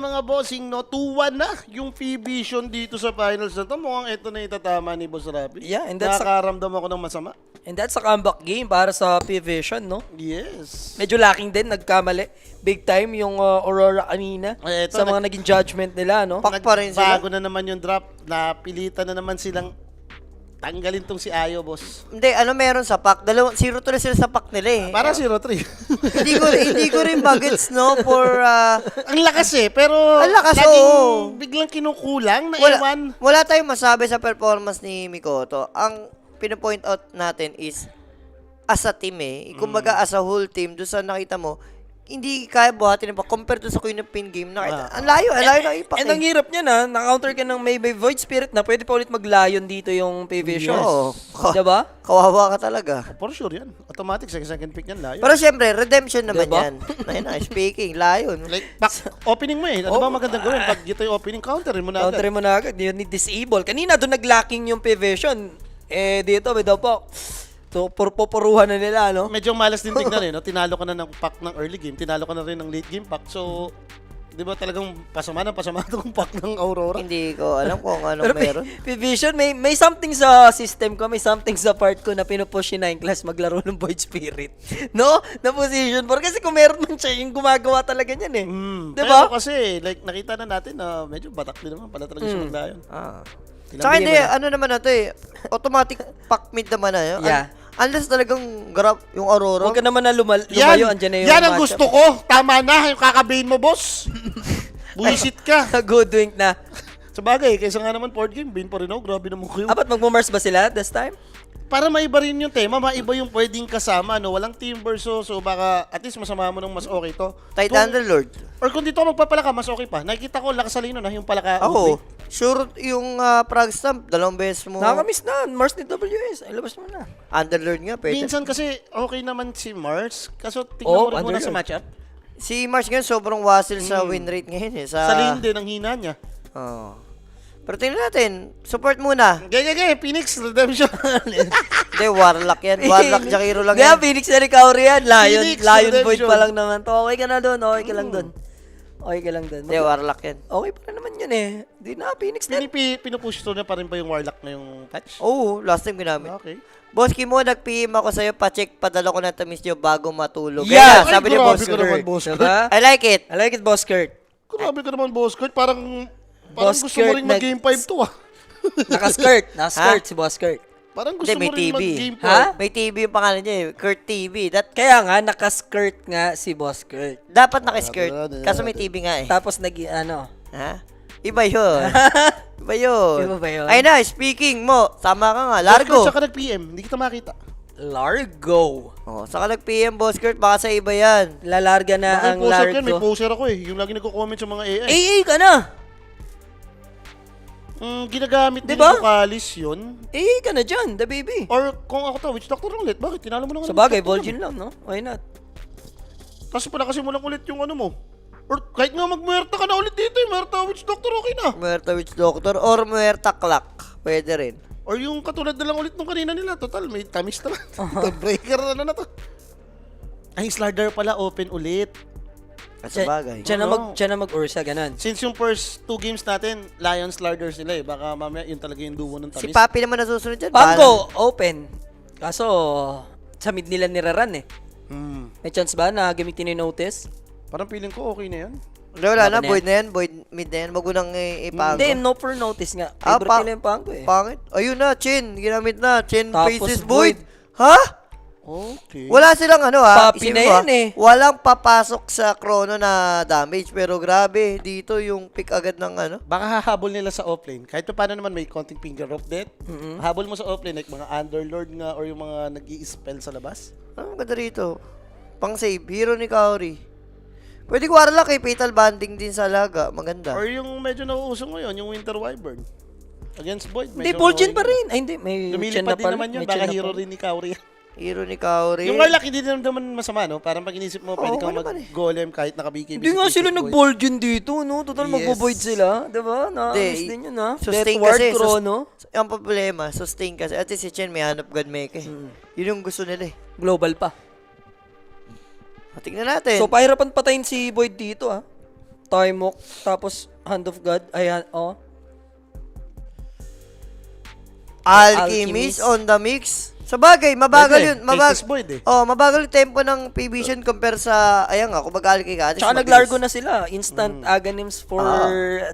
mga bossing, no? 2-1 na yung P-Vision dito sa finals na to. Mukhang ito na itatama ni Boss Rapi. Yeah, and that's Nakakaramdam ako ng masama. And that's a comeback game para sa P-Vision, no? Yes. Medyo lacking din, nagkamali. Big time yung Aurora kanina Ay, eto, sa mga naging judgment nila, no? Pak pa rin sila. Bago na naman yung drop. Napilitan na naman silang tanggalin tong si Ayo, boss. Hindi, meron sa pack? 0-2 na sila sa pack nila eh. Para 0-3. hindi ko rin bagets, no, for... Ang lakas eh, pero Ang lakas, laging oo. biglang kinukulang na ewan. wala tayong masabi sa performance ni Mikoto. Ang pinapoint out natin is as a team eh. Kumbaga as a whole team, doon sa nakita mo, hindi kaya buhatin ng compared to sa Queen of Pin game. Nakita, ang layo ng impact And ang hirap niya na, na-counter ka ng may Void Spirit na pwede pa ulit mag-Lion dito yung P-Vision. Oo. Diba? Kawawa ka talaga. For sure yan. Automatic, second pick yan, layo. Pero syempre, redemption naman Diba? yan. Ayun na, speaking, Lion. Like, opening mo eh. Ano ba magandang gawin? Pag ito yung opening, counterin mo na agad. Counter mo na agad. You need disable. Kanina doon nag-lacking yung P-Vision. Dito, without po. So, puruhan na nila, no? Medyo malas din tignan eh. No? Tinalo ka na ng pack ng early game. Tinalo ka na rin ng late game pack. So, di ba talagang pasama itong pack ng Aurora? Hindi ko alam kung anong Pero meron. P-Vision, may something sa system ko, may something sa part ko na pinupush si 9 class maglaro ng Void Spirit. No? Na position 4. Kasi kung meron man siya, yung gumagawa talaga niyan eh. Diba? Pero kasi, like, nakita na natin na medyo batak din naman pala talaga siya maglayon. Tsaka hindi, naman na to eh. Automatic pack mid naman na yun. Yeah. Unless talagang grab yung Aurora. Huwag ka naman na lumayo, andyan na yung yan ang matchup. gusto ko. Tama na, yung kakabayin mo, boss. Buisit ka. Good wink na. Sa bagay, kaysa nga naman board game, bin pa rin ako. Grabe naman ko yung... Apat magmumars ba sila this time? Para maiba rin yung tema, maiba yung pwedeng kasama, no? Walang team versus, so baka at least masama mo ng mas okay to. Tight Kung- Underlord. Or kung dito ako magpapalaka, mas okay pa. Nakikita ko, lakasalino na yung palaka. Ako, sure yung Prague Stamp, 2 beses mo. Nakakamiss na. Mars ni WS. Ay, labas mo na. Underlord nga, pwede. Minsan kasi okay naman si Mars, kaso tingnan mo rin muna sa matchup. Si Mars ngayon, sobrang wasil sa win rate ngayon eh. Sa lane din, ang hina niya. Oh. Pero tingnan natin, support muna. Gaya, Phoenix Redemption. Hindi, Warlock yan. Warlock, Jakiro lang Kaya yan. Phoenix na recovery yan. Phoenix Lion Void Redemption. pa lang naman to. Okay ka na doon. Okay ka lang doon. Okay ka lang doon. Hindi, Warlock yan. Okay pa rin naman yun eh. Di na, Phoenix na. Pinupush to na pa rin ba yung Warlock na yung patch? Oo, last time ginamit. Okay. Boss Kimo, nag-PM ako sa'yo, pa-check, padala ko na tamis nyo bago matulog. Yeah! Kaya, sabi ni grabe Boss ka naman, Kurt. Boss Kurt. Diba? I like it. I like it, Boss Kurt. Grabe ka naman, Boss Kurt. Parang Boss gusto mo Kurt rin mag-game 5 to ah. Naka-skirt. Naka-skirt si Boss Kurt. Parang gusto Hindi, may mo rin TV. mag-game 5. Ha? May TV yung pangalan niya eh. Kurt TV. Kaya nga, naka-skirt nga si Boss Kurt. Dapat naka-skirt. Kaso may TV nga eh. Tapos Ha? Iba yun. Iba yun. Iba ba yun? Ay na, speaking mo, sama ka nga. Largo. Saka nag-PM, hindi kita makita. Largo. Oh, saka nag-PM, Boss Kurt, baka sa iba yan. Lalarga na Bakit ang poser yan? May Largo. poser ako eh. Yung lagi nagko-comment sa mga AI. AA ka na. Ginagamit din Diba? yung Vocalis yun. AA ka na dyan, the baby. Or kung ako to, Witch Doctor lang ulit. Bakit? Tinalo mo na nga Sa ng bagay, Witch Doctor Vol'jin lang, no? Why not? Kasi pala kasi mo lang ulit yung ano mo. Or kahit nga magmuerta ka na ulit dito eh. Muerta Witch Doctor, okay na. Muerta Witch Doctor or Muerta Clock. Pwede rin. Or yung katulad na lang ulit nung kanina nila. Total, may tamis naman. Breaker na to. Ay, Slardar pala open ulit. At sa bagay. Diyan na mag-ursa, ganun. Since yung first 2 games natin, Lion Slardar sila eh. Baka mamaya yun talaga yung duo ng Si tamis. Papi naman nasusunod dyan. Pango, open. Kaso, sa mid nila niraran eh. May chance ba na gamitin yung notice? Parang feeling ko okay na yan. Wala na, Laban na void na yan. Void mid na yan. Wag mo nang ipago. Hindi, no for notice nga. Ah, Favorite nila yung Pango eh. Pangit. Ayun na, Chin. Ginamit na. Chin Tapos faces void. void. Ha? Okay. Wala silang ano ha. Papi Isipin na mo, yan eh. Walang papasok sa chrono na damage. Pero grabe, dito yung pick agad ng ano. Baka hahabol nila sa offlane. Kahit pa paano naman may konting finger of death. Habol mo sa offlane like mga Underlord nga or yung mga nag-i-spell sa labas. Ang ganda rito. Pang save. Hero ni Kaori. Pwede ko Warlock eh. Fatal banding din sa laga. Maganda. Or yung medyo nauuso ngayon, yung Winter Wyvern. Against Void. Hindi, medyo Vol'jin okay pa na. rin. Ay, hindi. May chin na Lumilipad din pala. naman yun. May chin Baka na hero pala. rin ni Kaori. Hero ni Kaori. Yung Warlock, hindi naman masama, no? Parang pag inisip mo, pwede Oo, kang wala naman eh. mag-golem kahit naka-BKB. Hindi nga sila nag-Vol'jin dito, no? Total, Yes. magbo-void sila. Diba? Nakakamiss Hindi, din yun, ha? sustain Deathward, kasi, Chrono. Ang problema, sustain kasi. At si Chen may hanap God make eh. Yun yung gusto nila eh. Global pa. Tingnan natin. So, pahirapan patayin si Void dito, ha? Timok, tapos Hand of God. Ayan, oh. Alchemist on the mix. Sa bagay, mabagal Pwede. yun. Mabagal. Casey's Void eh. Oh, mabagal yung tempo ng P-Vision compare sa, ayan nga, kung mag-alki ka. at least Tsaka mabilis. naglargo na sila. Instant Aghanims for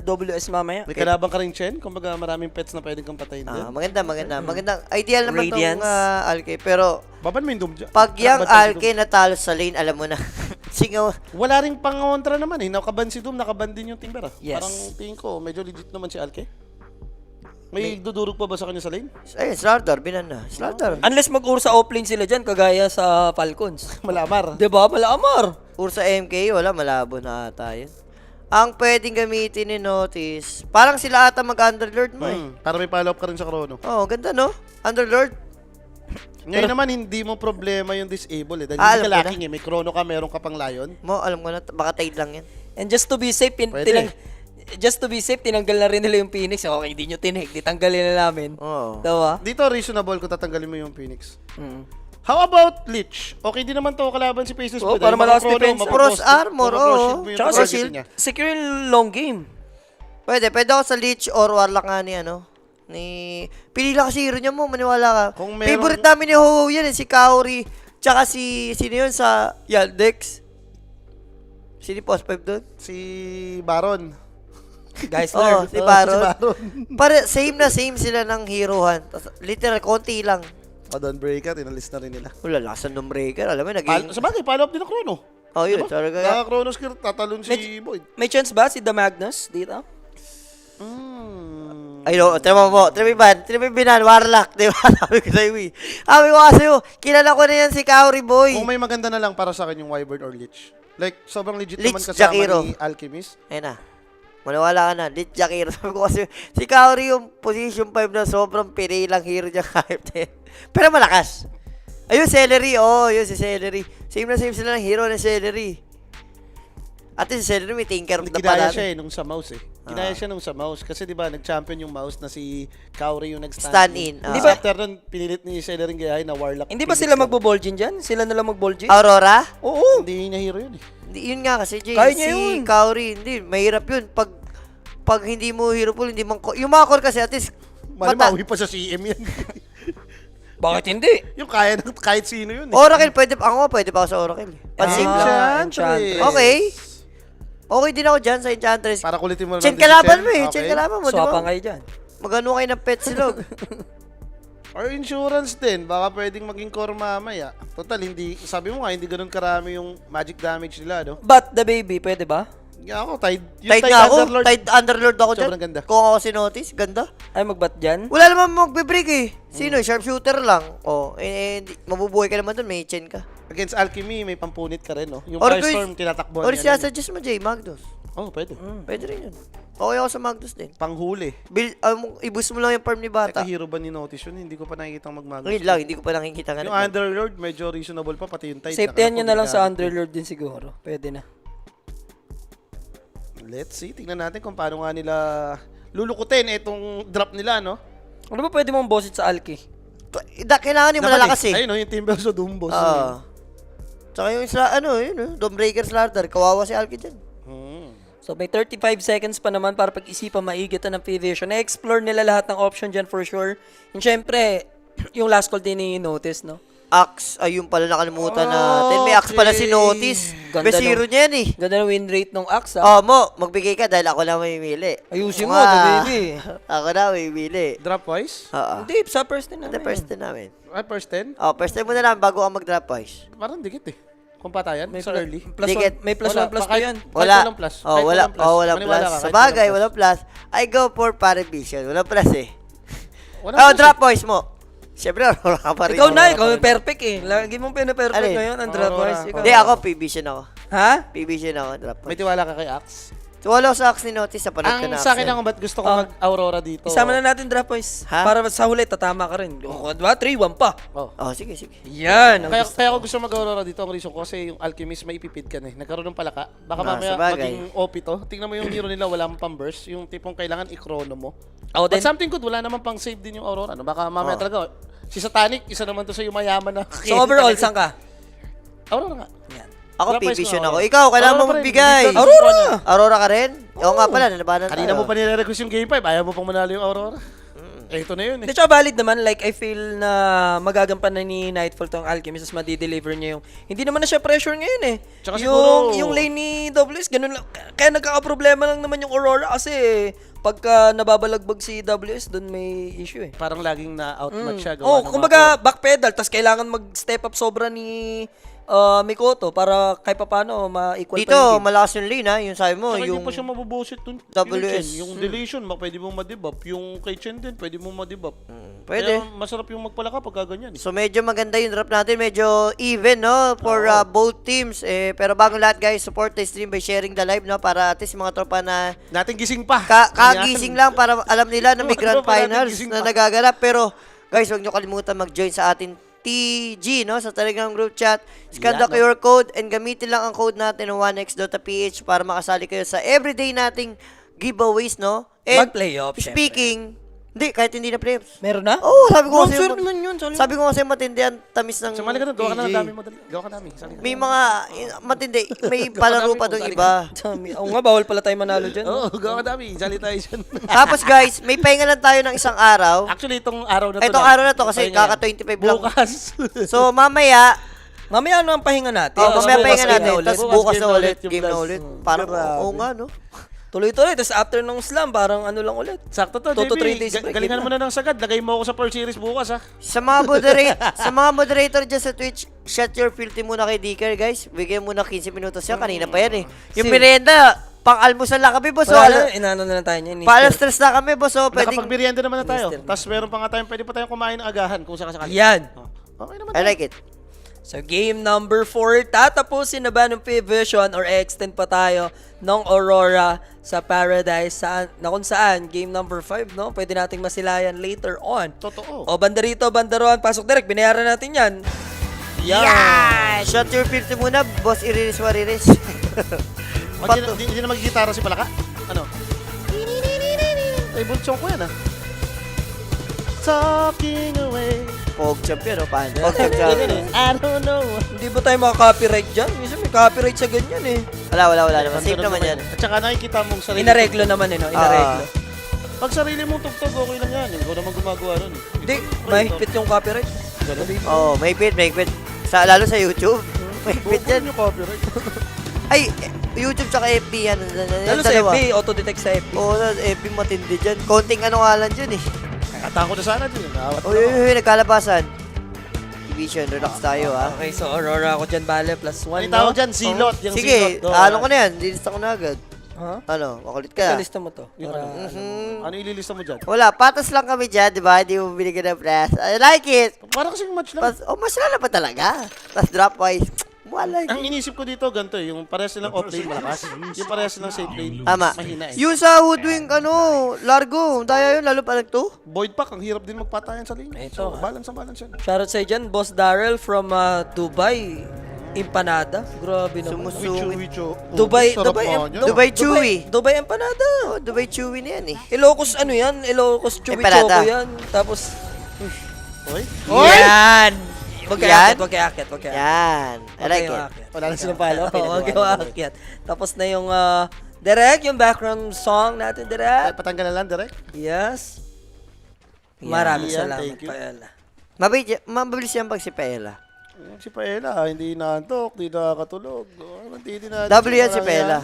WS mamaya. May kalabang ka rin, Chen. Kumbaga maraming pets na pwedeng kang patayin din. Maganda. Magandang ideal naman Radiance. tong alki. Pero, Baban mo yung Doom dyan. pag yung Nakaban pa si alki natalo sa lane, alam mo na. Singaw. Doom. Wala rin pang-kontra naman eh. Nakaban si Doom, nakaban din yung Timber ah. Yes. Parang tingin ko, medyo legit naman si Alke. May dudurog pa ba sa kanya sa lane? Ayun, Slardar, binan na. Slardar. Unless mag-ur sa offlane sila dyan, kagaya sa Falcons. Malamar. Diba? Malamar. Ursa MK, wala, malabo na ata yun. Ang pwedeng gamitin ni Notice, parang sila ata mag-Underlord mo eh. Para may follow-up ka rin sa Chrono. Oh, ganda no? Underlord? Ngayon naman, hindi mo problema yung disable eh. Dahil Alam hindi ka ko na. lacking eh. May Chrono ka, meron ka pang Lion. Mo, alam ko na, baka tide lang yan. And just to be safe, Pwede. tinanggal na rin nila yung Phoenix. Okay, hindi nyo tinake. Di tanggalin na namin. Oo. Diba? Dito reasonable kung tatanggalin mo yung Phoenix. Mm. How about Lich? Okay din naman to kalaban si Faceless Oo, Void. para Dahil malakas mga Chrono, defense. Cross armor, cross oo. shield mo yung Tsaka target shield. niya. Secure yung long game. Pwede ako sa Lich or Warlock nga ni ano. Pili lang kasi hero niya mo, maniwala ka. Kung meron- Favorite namin ni Ho yan eh, si Kaori. Tsaka sino yun sa Yandex? Sino yung post 5 doon? Si Baron. Guys, Oo, learn. si Baron. Si Baron. Same sila ng herohan. Tas, literal, konti lang. O Dawn Breaker, tinalis na rin nila. Wala, lakas ng breaker. Alam mo, naging... Sa bagay, follow up din ng Chrono. Oh, yun. Talaga. Naka-Chrono skill, tatalon si Void. May chance ba si The Magnus dito? Ay, no, tama mo. Binan, Warlock. Di ba? Sabi ko sa'yo, eh. Sabi ko kasi, kilala ko na yan si Kaori Boy. Kung may maganda na lang para sa akin yung Wyvern or Lich. Like, sobrang legit Lich, naman kasama Jakiro. ni Alchemist. Ayun na. Maniwala ka na. Lich Jakiro. Sabi ko kasi, si Kaori yung position 5 na sobrang pinay lang hero niya kahit eh. Pero malakas. Ayun, Celery. Oh, yun si Celery. Same na same sila ng hero ng Celery. At si Celery may tinker na Ginaya pala. siya eh, nung sa mouse eh. Ginaya siya nung sa mouse. Kasi di ba nag-champion yung mouse na si Kaori yung Stand nag-stand in. Hindi Ah. ba? After nun, pinilit ni Celery gayahin na Warlock. Hindi ba Phoenix sila lang. magbo-bolgin dyan? Sila na lang mag-bolgin? Aurora? Oo. Hindi niya hero yun eh. Hindi, yun nga kasi, Jay. Kaya niya si yun. Kaori, hindi. Mahirap yun. Pag hindi mo hero pool, hindi mo... Yung mga core kasi at least... Malimawi pa sa CM yan. Bakit hindi? yung kaya ng kahit sino yun eh. Oracle, pwede pa ako sa Oracle. Pansin Ah, lang. Enchantress. Okay. Okay din ako dyan sa Enchantress. Para kulitin mo na Chen lang din si kalaban Chen. mo eh. Okay. Chen kalaban mo, di Swapa ba? kayo dyan. Magano kayo ng pet silog. Or insurance din. Baka pwedeng maging core mamaya. Total, hindi, sabi mo nga, hindi ganun karami yung magic damage nila, no? But the baby, pwede ba? Nga ako, Tide. Yung Tide nga ako. Underlord. Tide Underlord ako dyan. Sobrang ganda. Kung ako si Notice, ganda. Ay, mag-bat dyan? Wala naman magbe-break eh. Sino? Sharpshooter lang. Oh, mabubuhay ka naman dun, may Chen ka. Against Alchemy, may pampunit ka rin, no? Yung Or Firestorm, tinatakbuhan Or niya. sinasuggest mo, Jay, Magnus. Oh, pwede. Pwede rin yun. Okay ako sa Magnus din. Panghuli. I-boost mo lang yung farm ni Teka, Bata. hero ba ni Notice yun? Hindi ko pa nakikita mag-magus. Ngayon lang, hindi ko pa nakikita nga. Yung Underlord, medyo reasonable pa, pati yung Tide. Safety nyo na lang sa nakakombinar. Underlord din siguro. Pwede na. Let's see, tingnan natin kung paano nga nila lulukutin itong drop nila, no? Ano ba pwede mong bossit sa Alki? Kailangan yung malalakas eh. Ayun, no, yung Timber sa Dumbos. Oo. Tsaka yung Dawnbreaker Slardar, kawawa si Alki dyan. So may 35 seconds pa naman para pag-isipan maigit ng P-Vision. Na-explore nila lahat ng option dyan for sure. And syempre, yung last call din ni Notice, no? Axe, ayun pala nakalimutan natin. May Axe pala si Notice. Ganda Best hero niya yan eh. Ganda ng win rate ng Axe, ah. Magbigay ka dahil ako na mamimili. Ayusin Oo mo, the nga. baby. Ako na mamimili. Drop wise? Oo. Hindi, sa first din The namin. first time namin. Ay, first 10? First time mo na lang bago ka mag-drop wise. Parang dikit eh. Kumpatayan, May sa early. Plus Dikit. one, may plus Wala, 1 plus pa- 2 yan. Kahit Wala. walang plus. Kahit Wala. walang plus. Walang Maniwala plus. ka, Sa kahit bagay, walang walang plus. I go for Paravision. Walang plus eh. Walang plus Drop voice mo. Siyempre, wala ka pa rin. Ikaw na, ikaw yung perfect eh. Lagi mong pina-perfect Alin? ngayon, ang drop Aurora. wise. Ikaw. Hindi, ako, P-Vision ako. Ha? P-Vision ako, drop May voice. tiwala ka kay Axe? So, wala ako sa Axe ni Notice sa panood ko Ang na sa akin Axe. ako, ba't gusto ko Ah. mag-Aurora dito? Isama na natin drop wise. Ha? Para sa huli, tatama ka rin. O, diba? 3-1 pa. Oh. Sige. Yan. ang Kaya ako gusto mag-Aurora dito, ang reason ko kasi yung Alchemist may ipipid ka na eh. Nagkaroon ng palaka. Baka mamaya sabagay. maging OP to. Tingnan mo yung hero nila, wala pang burst. Yung tipong kailangan i-chrono mo. Oh, But then, something good, wala naman pang save din yung Aurora. No? Baka mamaya talaga, si Satanic, isa naman to sa yung mayaman na. so overall, saan ka? Aurora nga. Yan. Ako, Drop price P-Vision ko, ako. Aurora. Ikaw, kailangan Aurora mo pa rin. magbigay. Hindi ka- Aurora! Aurora ka rin? Oo nga pala, nalabanan tayo. Kanina mo pa nire-request yung Game 5, ayaw mo pang manalo yung Aurora. Ito na yun eh. Hindi, tsaka valid naman. Like, I feel na magagampanan ni Nightfall tong Alchemist as madi-deliver niya yung... Hindi naman na siya pressure ngayon eh. Tsaka yung, siguro- yung lane ni WS, ganun lang. Kaya nagkaka-problema lang naman yung Aurora kasi pagka nababalagbag si WS, doon may issue eh. Parang laging na-outmatch siya. Oh, ng kumbaga backpedal, tas kailangan mag-step up sobra ni Mikoto para kahit paano ma-equal Dito, pa yung game. malakas yung lane ha. Yung sabi mo, Saka yung... hindi pa siya mabubusit dun. WS. Yung deletion, pwede mong ma-debuff. Yung kay Chen din, pwede mong ma-debuff. Pwede. Kaya masarap yung magpalaka pag ganyan. So medyo maganda yung draft natin, medyo even no for both teams. Pero bago lahat guys, support the stream by sharing the live no para at least mga tropa na Nating gising pa. kagising lang para alam nila na may grand Para natin finals gising na pa. nagaganap. Pero guys, huwag nyo kalimutan mag-join sa ating TG no sa Telegram group chat. Scan the Yan, no? QR code and gamitin lang ang code natin ng 1x.ph para makasali kayo sa everyday nating giveaways no. And Mag-playoff, speaking, hindi kahit hindi na playoffs. Meron na? Oh, sabi ko kasi Bronzer naman yun. sabi ko kasi matindi ang tamis ng Sumali ka na, gawa ka na TG. ng dami madali. Gawa ka namin. Sali ka. May mga matindi, may palaro pa doon iba. Oo nga, bawal pala tayo manalo dyan. Oo, gawa ka namin. Sali tayo dyan. Tapos guys, may pahinga lang tayo ng isang araw. Actually, itong araw na to. Itong araw na to kasi kaka 25 lang. Bukas. So mamaya, Mamaya ano ang pahinga natin? mamaya Bukas pahinga game natin. na ulit. Tapos bukas na ulit, yung game na plus. ulit. Parang, Grabe. oo nga no. Tuloy-tuloy. Tapos after ng slam, parang ano lang ulit. Sakto to, 2 to 3 JB. days break. Galingan mo na ng sagad. Lagay mo ako sa Pearl Series bukas, ha? Sa mga moderator dyan sa Twitch, shut your filthy muna kay Dicker guys. Bigyan muna 15 minutos yan. Kanina pa yan eh. Yung Si- merienda, pang-almusal lang kami boss. So, Wala na, inano na lang tayo niyan. pa-alas stress na kami boss. So, pwedeng... Nakapagmerienda naman na tayo. Mister. Tapos meron pa nga tayong, pwede pa tayong kumain ng agahan kung sakasakali. Yan. Okay naman. I like it. So, game number 4, tatapusin na ba ng P-Vision or extend pa tayo ng Aurora sa Paradise na kung saan, game number 5, no? Pwede nating masilayan later on. Totoo. O, banda rito, banda ron, pasok direct, binayaran natin yan. Yeah! Shut your filthy muna, boss Iriris Wariris. Hindi na mag-gitara si Palaka? Ano? Ay, bulsong ko yan, ha? Talking away. Pog champion, no? Paano? Pog champion. I don't know. Hindi ba tayo maka-copyright dyan? Minsan may copyright sa ganyan eh. Wala naman. Safe naman yan. At saka nakikita mong sarili. Inareglo naman eh, no? Inareglo. Pag sarili mong tugtog, okay lang yan. Ikaw naman gumagawa nun. Hindi, mahigpit yung copyright. Oo, may pit. Lalo sa YouTube. May pit yan. yung copyright. Ay, YouTube tsaka FB yan. Lalo sa FB, auto-detect sa FB. Oo, FB matindi dyan. Konting ano nga lang dyan eh. Katako na sana din. Uy, nagkalabasan. Division, relax tayo ha. Okay, so Aurora ako dyan, bale, plus 1, Ang tawag dyan, silot. Yung Sige, silot. ano ko na yan. Dilista ko na agad. Ha? Ano, makulit ka. Lista mo to. Yung Para, ano? Ano ililista mo dyan? Wala, patas lang kami dyan, di ba? Hindi mo binigyan ng press. I like it. Para kasing match lang. Mas lala pa talaga. Tapos drop wise. Wala. Ang inisip ko dito, ganito eh. Yung parehas silang off-lane malakas. Yung parehas silang safe lane. Tama. Mahina eh. Yung sa Woodwing, largo. Daya yun, lalo pa nagto. Void pack, ang hirap din magpatayan sa lane. Ito, So, balance yan. shoutout sa'yo dyan, Boss Darrell from Dubai. Empanada. Grabe naman. Wicho. Dubai, Sarap Dubai, nga niya. Dubai Chewy. Dubai Empanada. Oh, Dubai Chewy na yan eh. Ilocos ano yan? Ilocos Chewy Empanada. Choco yan. Tapos, Oy. yan! Wag kayo Yan? akit, wag kayo akit, wag kayo akit. Yan. I Wag like kayong it. akit. Wala na silang palo. Oo, wag kayo akit. Tapos na yung, direct, yung background song natin, direct. Patanggal na lang, direct. Yes. Maraming Yan, salamat, thank you. Paella. Mabilis yan pag si Paella. Si Paella, hindi naantok, hindi nakakatulog. Hindi na. W yan si Paella.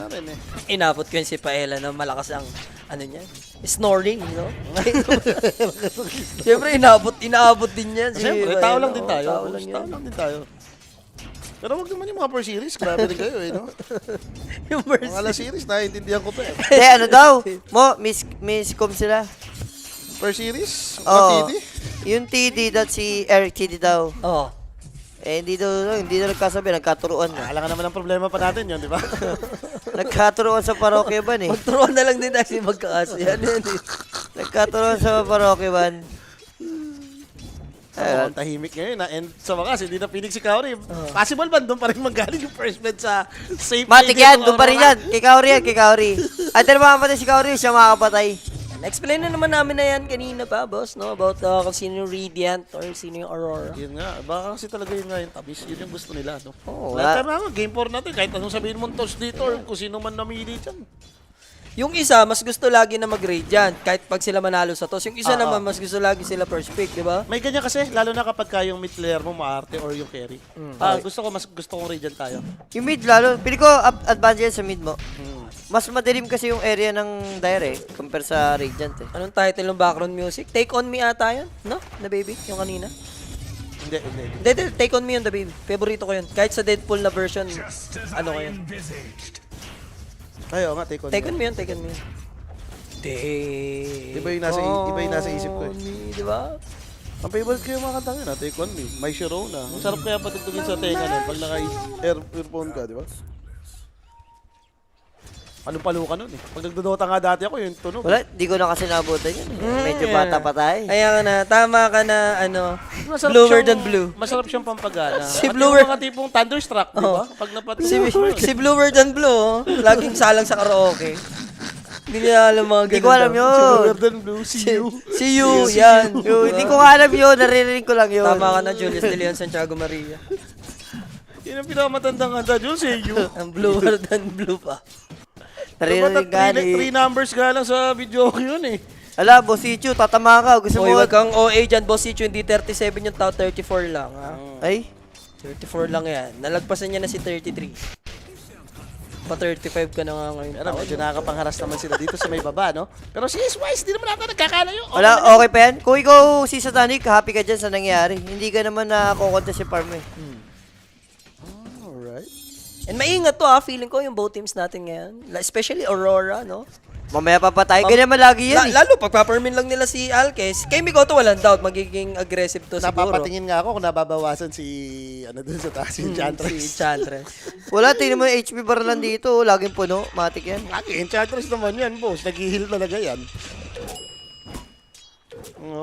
Inabot ko yung si Paella na malakas ang, ano niya, snoring, you know? Siyempre, inaabot din yan. Si Siyempre, Paella. tao lang din Oo, tayo. tao lang Tao yan. lang din tayo. Pero wag naman yung mga per series, grabe rin kayo eh, no? Yung verse. Mga ala series, naiintindihan ko pa eh. Hindi, ano daw? Miss Com sila. Per series? Oo. Mga TD? Yung TD si Eric TD daw. Oo. Eh, hindi daw nagkasabi, nagkaturuan na. Alam ka naman ang problema pa natin yun, di ba? Nagkaturuan sa parokya ban eh. Magturuan na lang din kasi magkakas. Yan, yan. Nagkaturuan sa parokya ban. Oo, ang tahimik ngayon na and sa wakas, hindi na pinig si Kaori. Possible ba doon pa rin manggaling yung first bet sa safe Matik lane yan, nitong doon pa rin Aurora? yan. Kay Kaori yan, kay Kaori. At ano makamatay si Kaori, siya makakapatay. Na-explain na naman namin na yan kanina pa, boss, no? About kung sino yung Radiant or sino yung Aurora. Yun nga, baka kasi talaga yun nga yung tamis. Yun yung gusto nila, no? Oo, Lahat nga, game 4 natin. Kahit anong sabihin mong toss dito or kung sino man namili dyan. Yung isa, mas gusto lagi na mag-Radiant kahit pag sila manalo sa toss. Yung isa naman, mas gusto lagi sila first pick, di ba? May ganyan kasi, lalo na kapag yung mid player mo maarte or yung carry. Gusto kong Radiant tayo. Yung mid lalo, pili ko advantage yan sa mid mo. Mas madilim kasi yung area ng Dire compare sa Radiant eh. Anong title ng background music? Take On Me ata yun? No? The Baby? Yung kanina? Hindi. Hindi, Take On Me yun, The Baby. Favorito ko yun. Kahit sa Deadpool na version, ano ko yun? Ayaw nga, take on. Take On Me yun, Take On Me yun. Iba yung nasa isip ko eh. Di ba? Ang favorite ko yung mga kanta yun, Take On Me, My Sharona. Ang sarap kaya patugtugin sa tenga nun pag naka-earphone ka, di ba? Anong paluka nun eh. Pag nagdodota nga dati ako, yung tunog. Wala, di ko na kasi nabutan yun eh. Medyo bata pa tayo. Kaya ka na, tama ka na, ano, Masarap bluer siyang- than blue. Masarap siyang pampagana. Si At Bluer- yung mga tipong thunderstruck, di ba? Pag Si Bluer than Blue, oh. Laging salang sa karaoke. Hindi niya alam mga ganun. Hindi ko alam daw. yun. Bluer than blue, see you. See you, yan. Hindi ko nga alam yun, naririnig ko lang yun. Tama ka na, Julius De Leon, Santiago Maria. Yun ang pinakamatandang kanta, Jun, see you. Ang bluer than blue pa. Naririnig ka Three numbers nga lang sa video ko yun eh. Ala, Bosichu, tatama ka. Gusto Uy, mo... wag kang OA dyan, boss. Icho, hindi 37 yung tao, 34 lang, ha? Ay, 34 lang yan. Nalagpasan niya na si 33. Pa 35 ka na nga ngayon. Pero medyo nakakapangharas naman sila dito sa may baba, no? Pero si Wise, di naman natin nagkakalayo. wala, okay pa yan? Kung ikaw si Satanic, happy ka dyan sa nangyari. Hindi ka naman nakakonta si Farm eh. Alright. And maingat to, ha? Feeling ko yung both teams natin ngayon. Especially Aurora, no? Mamaya pa patay. Ganyan man lagi yan eh. Lalo, pagpapermin lang nila si Alkes. Kay Mikoto, walang doubt. Magiging aggressive to siguro. Napapatingin nga ako kung nababawasan si, ano dun sa taas, yung Chantress. Si Chantress. Wala, tingnan mo yung HP bar lang dito. Laging puno. Matik yan. Lagi, Enchantress naman yan, boss. Nag-heal talaga yan.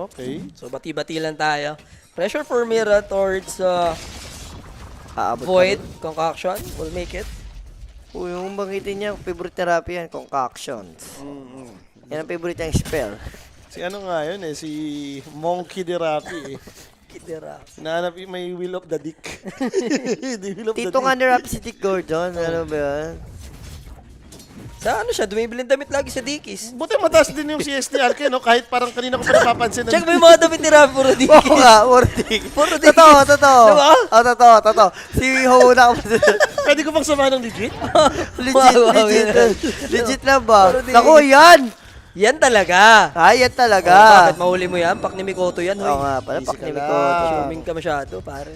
Okay. So, bati-bati lang tayo. Pressure for Mira towards Aabot Void Concoction. Will make it. Uy, yung banggitin niya, favorite therapy yan, concoctions. Yan ang favorite niyang spell. Si ano nga yun eh, si Monkey Derapi eh. Kidera. Hinahanap yung may Will of the Dick. The Will of the Tito Dick. nga ni Rap si Dick Gordon. Ano ba yan? Sa ano siya, dumibilin damit lagi sa Dickies. Buti mataas din yung CST Alke, no? Kahit parang kanina ko pa napapansin. Check mo yung mga damit ni Rafi, puro Oo Dickies. nga, worthy. Puro Dickies. Totoo. Diba? Totoo. Si Ho na Pwede ko bang samahan ng legit? legit lang ba? Puro Dickies. Naku, yan! Yan talaga. Ay, yan talaga. Bakit mahuli mo yan? Pak ni Mikoto yan, hoy. Oo nga, pala, Easy paknimi ka ko. lang. Swimming ka masyado, pare.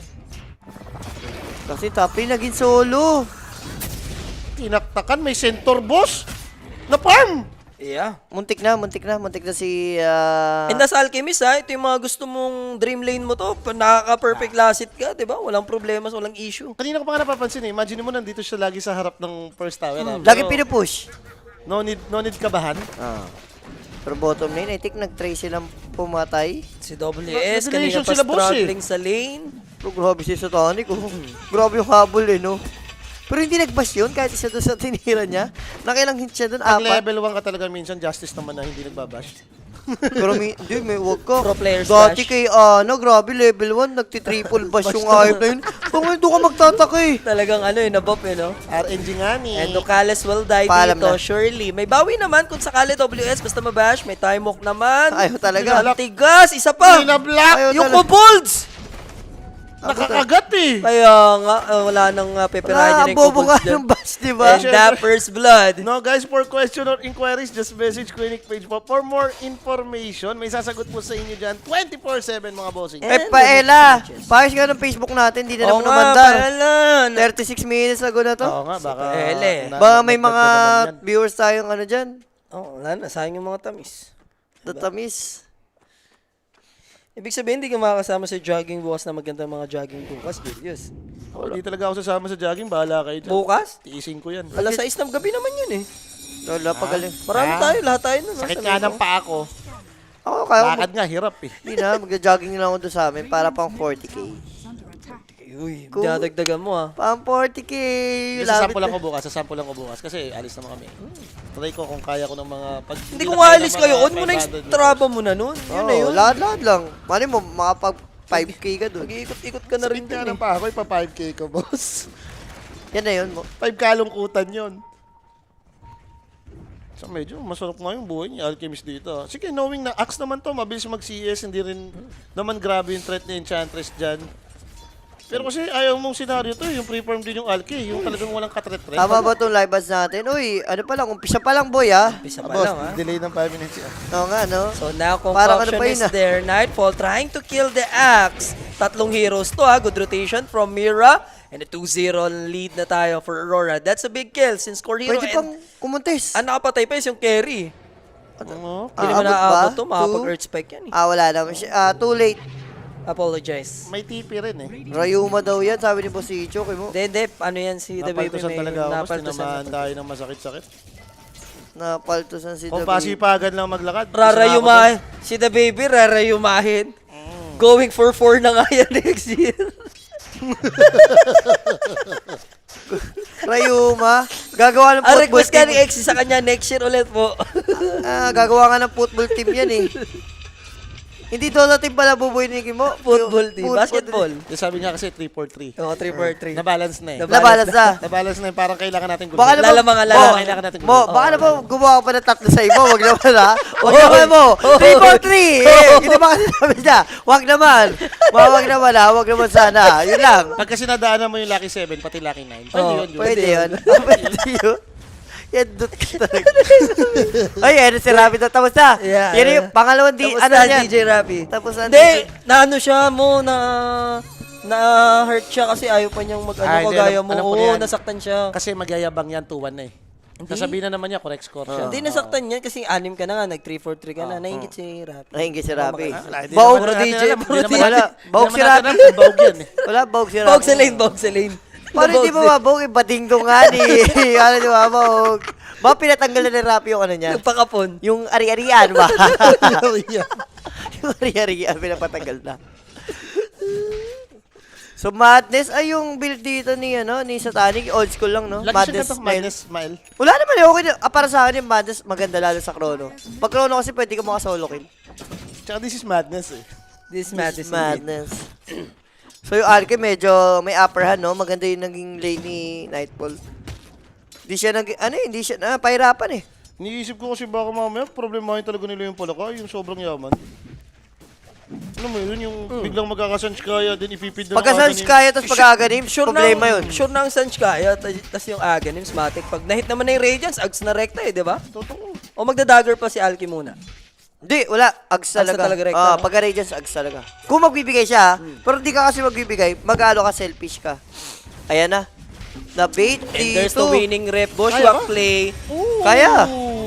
Kasi top lane naging solo. Tinaktakan, may center boss. Na farm! Yeah. Muntik na si... And as Alchemist, ha, ito yung mga gusto mong dream lane mo to. Nakaka-perfect last hit ka, di ba? Walang problema, walang issue. Kanina ko pa nga napapansin eh. Imagine mo nandito siya lagi sa harap ng first tower. Lagi pinupush. No need kabahan. Pero bottom lane, I think nag-try silang pumatay. Si WS, kanina Regulation pa sila, boss, eh. struggling sa lane. Pero grabe si Satanic, oh. Grabe yung habol eh, no? Pero hindi nag-bash yun, kahit isa doon sa tinira niya. Nakilang hit siya doon, Pag 4. level 1 ka talaga minsan, justice naman na hindi nagbabash. Pero hindi, may wag ka. Pro player Dati slash. kay, grabe, level 1, nagti-triple bash yung hype na yun. Kung doon ka magtataka eh. Talagang ano eh, nabuff eh, no? RNG nga ni. And Nocales will die Paalam dito, na. surely. May bawi naman kung sakali WS, basta mabash. May time walk naman. Ayaw talaga. Ang tigas, isa pa. Black! Yung talaga. Kobolds! Nakakagat eh! Kaya nga, wala nang peperahan Ang niya yung bobo Kobolds nga dyan. ng bash, di ba? And Dapper's blood. No guys, for question or inquiries, just message Clinic page po. For more information, may sasagot po sa inyo dyan 24/7 mga bossing. Eh, Paela, paayos nga ng Facebook natin, hindi na Oo naman nga, namandar. Paelan. 36 minutes ago na to. Oo nga, baka... Ele. Baka may nagdagdag mga naman yan. viewers tayong ano dyan. Oo, wala na. Sayang yung mga tamis. Tatamis. Ibig sabihin, hindi ka makakasama sa jogging bukas na maganda mga jogging bukas, Julius. Oh, hindi talaga ako sasama sa jogging, bahala kayo dyan. Bukas? Tiisin ko yan. Alas 6 ng gabi naman yun eh. Lola, pagaling. Marami tayo, lahat tayo nun. Sakit nga ng paa ko. Ako, kaya Lakad nga, hirap eh. hindi na, magja-jogging lang ako doon sa amin para pang 40k. Uy, Cool. dadagdagan mo ah. Pang 40k. Sasample lang ko bukas, Kasi alis naman kami. try ko kung kaya ko ng mga... Hindi kung aalis kayo, on mo na yung traba mo na nun. Yun na yun. Lahat-lahat lang. Mali mo, makapag 5K ka dun. Mag-iikot-ikot ka na rin Rin ka dun ng pa ako, ipa 5K ko, boss. Yan na yun mo. 5 kalungkutan yun. So medyo masarap nga yung buhay ni Alchemist dito. Sige, knowing na Axe naman to, mabilis mag-CS, hindi rin naman grabe yung threat ni Enchantress dyan. Pero kasi ayaw mong senaryo to, yung pre-farm din yung Alki, yung talagang walang katret-tret. Tama ba itong live ads natin? Uy, ano pa lang, umpisa pa lang boy ah. Umpisa pa Boss, lang, ha? delay ng 5 minutes yan. Oo nga, no? So now Parang ano concoction pa yun, is ah. there. Nightfall trying to kill the Axe. Tatlong heroes to, ha? Good rotation from Mira. And a 2-0 lead na tayo for Aurora. That's a big kill since core hero Pwede pang kumuntis. ang nakapatay pa is yung carry. Oo. Hindi naman abot ba? naaabot to. Two? Makapag-earth spike yan, eh. Wala naman siya. Too late. Apologize. May TP rin eh. Rayuma daw yan, sabi ni Boss Icho. Kay mo. Hindi, ano yan si The Baby Napaltusan may talaga ako, boss. napaltusan. Tinamaan tayo ng masakit-sakit. Napaltusan si Kung David. pasipagan lang maglakad. Rarayumahin. Si The Baby, rarayumahin. Going for 4 na nga yan next year. Rayuma. Gagawa ng Ang football request ka team. ni Exy sa kanya next year ulit po. Gagawa nga ng football team yan eh. Hindi Dota team pala bubuhay ni Kimo. Football team. Basketball. Yung sabi niya kasi 3-4-3. Oo, 3-4-3. Na-balance na eh. Nabalas na. Na-balance na eh. Parang kailangan natin Baka naman, Lalamangan, Mo, lalamangan. Kailangan natin Mo, baka naman gumawa ka pa ng tatlo sa iba. Wag naman ha. Wag naman mo. 3-4-3. Hindi ba kasi sabi niya? Wag naman. Wag naman ha. Wag naman sana. Yun lang. Pag kasi nadaanan mo yung Lucky 7, pati Lucky 9. Pwede Oo, yun, yun. Pwede yun. Pwede yun. Yan, dot ka talaga. Ay, ano si Rabbit na. Tapos na. Yeah. Yan yung pangalawang Tapos ano na, niya. DJ Rapi. Tapos na, Hindi, na ano siya mo, na-hurt siya kasi ayaw pa niyang Ah, mag-ano hindi, kagaya alam- mo. alam ko Oo, yan. nasaktan siya. Kasi magyayabang yan, 2-1 na eh. Sasabihin na naman niya, correct score siya. Hindi nasaktan yan kasi 6 ka na nga, nag 3-4-3 ka na. Naingit si Rapi. Nahingi si Rabbit. Wala, hindi Baog. naman natin DJ, alam, puro hindi naman DJ. Wala. natin- Baog hindi si naman natin Rabbit. alam kung baog yan eh. Wala, baog si Bog Rabbit. sa lane, bog sa lane. Paano hindi mababog? Badingdong nga ni. Ano di mababog? Ba, pinatanggal na ni Rapi yung ano niya? Nagpakapon. Yung ari-arian ba? Yeah. Yung ari-arian, pinapatanggal na. So, Madness, ay yung build dito ni, ni Satanic, old school lang, no? Lagi siya Madness, ganito, minus smile. Wala naman eh, okay. Para sa akin yung Madness, maganda lalo sa Chrono. Pag Chrono kasi pwede ka maka-solo kill. Tsaka this is madness eh. This match is Madness. So, yung Arke medyo may upper hand, no? Maganda yung naging lane ni Nightfall. Hindi siya hindi siya, pahirapan eh. Iniisip ko kasi baka mamaya problemahin talaga nila yung Palaka, yung sobrang yaman. Ano mo yun, yung biglang magkakasanskaya, din ipipid na Pagka Sanskaya, tapos pag-aganim, problema yun. Sure na ang Sanskaya, tas yung Aghanims, Matic. Pag nahit naman na yung Radiance, Ags na rekta eh, di ba? Totoo. O magda-dagger pa si Alki muna. Hindi, wala. Ags na talaga. talaga rekta, no? Pagka-Radiance, Ags talaga. Kung magbibigay siya, pero hindi ka kasi magbibigay, mag-ano ka, selfish ka. Ayan na. Na-bait And there's the dito. winning rep, Kaya Bushwhack ba? play. Kaya.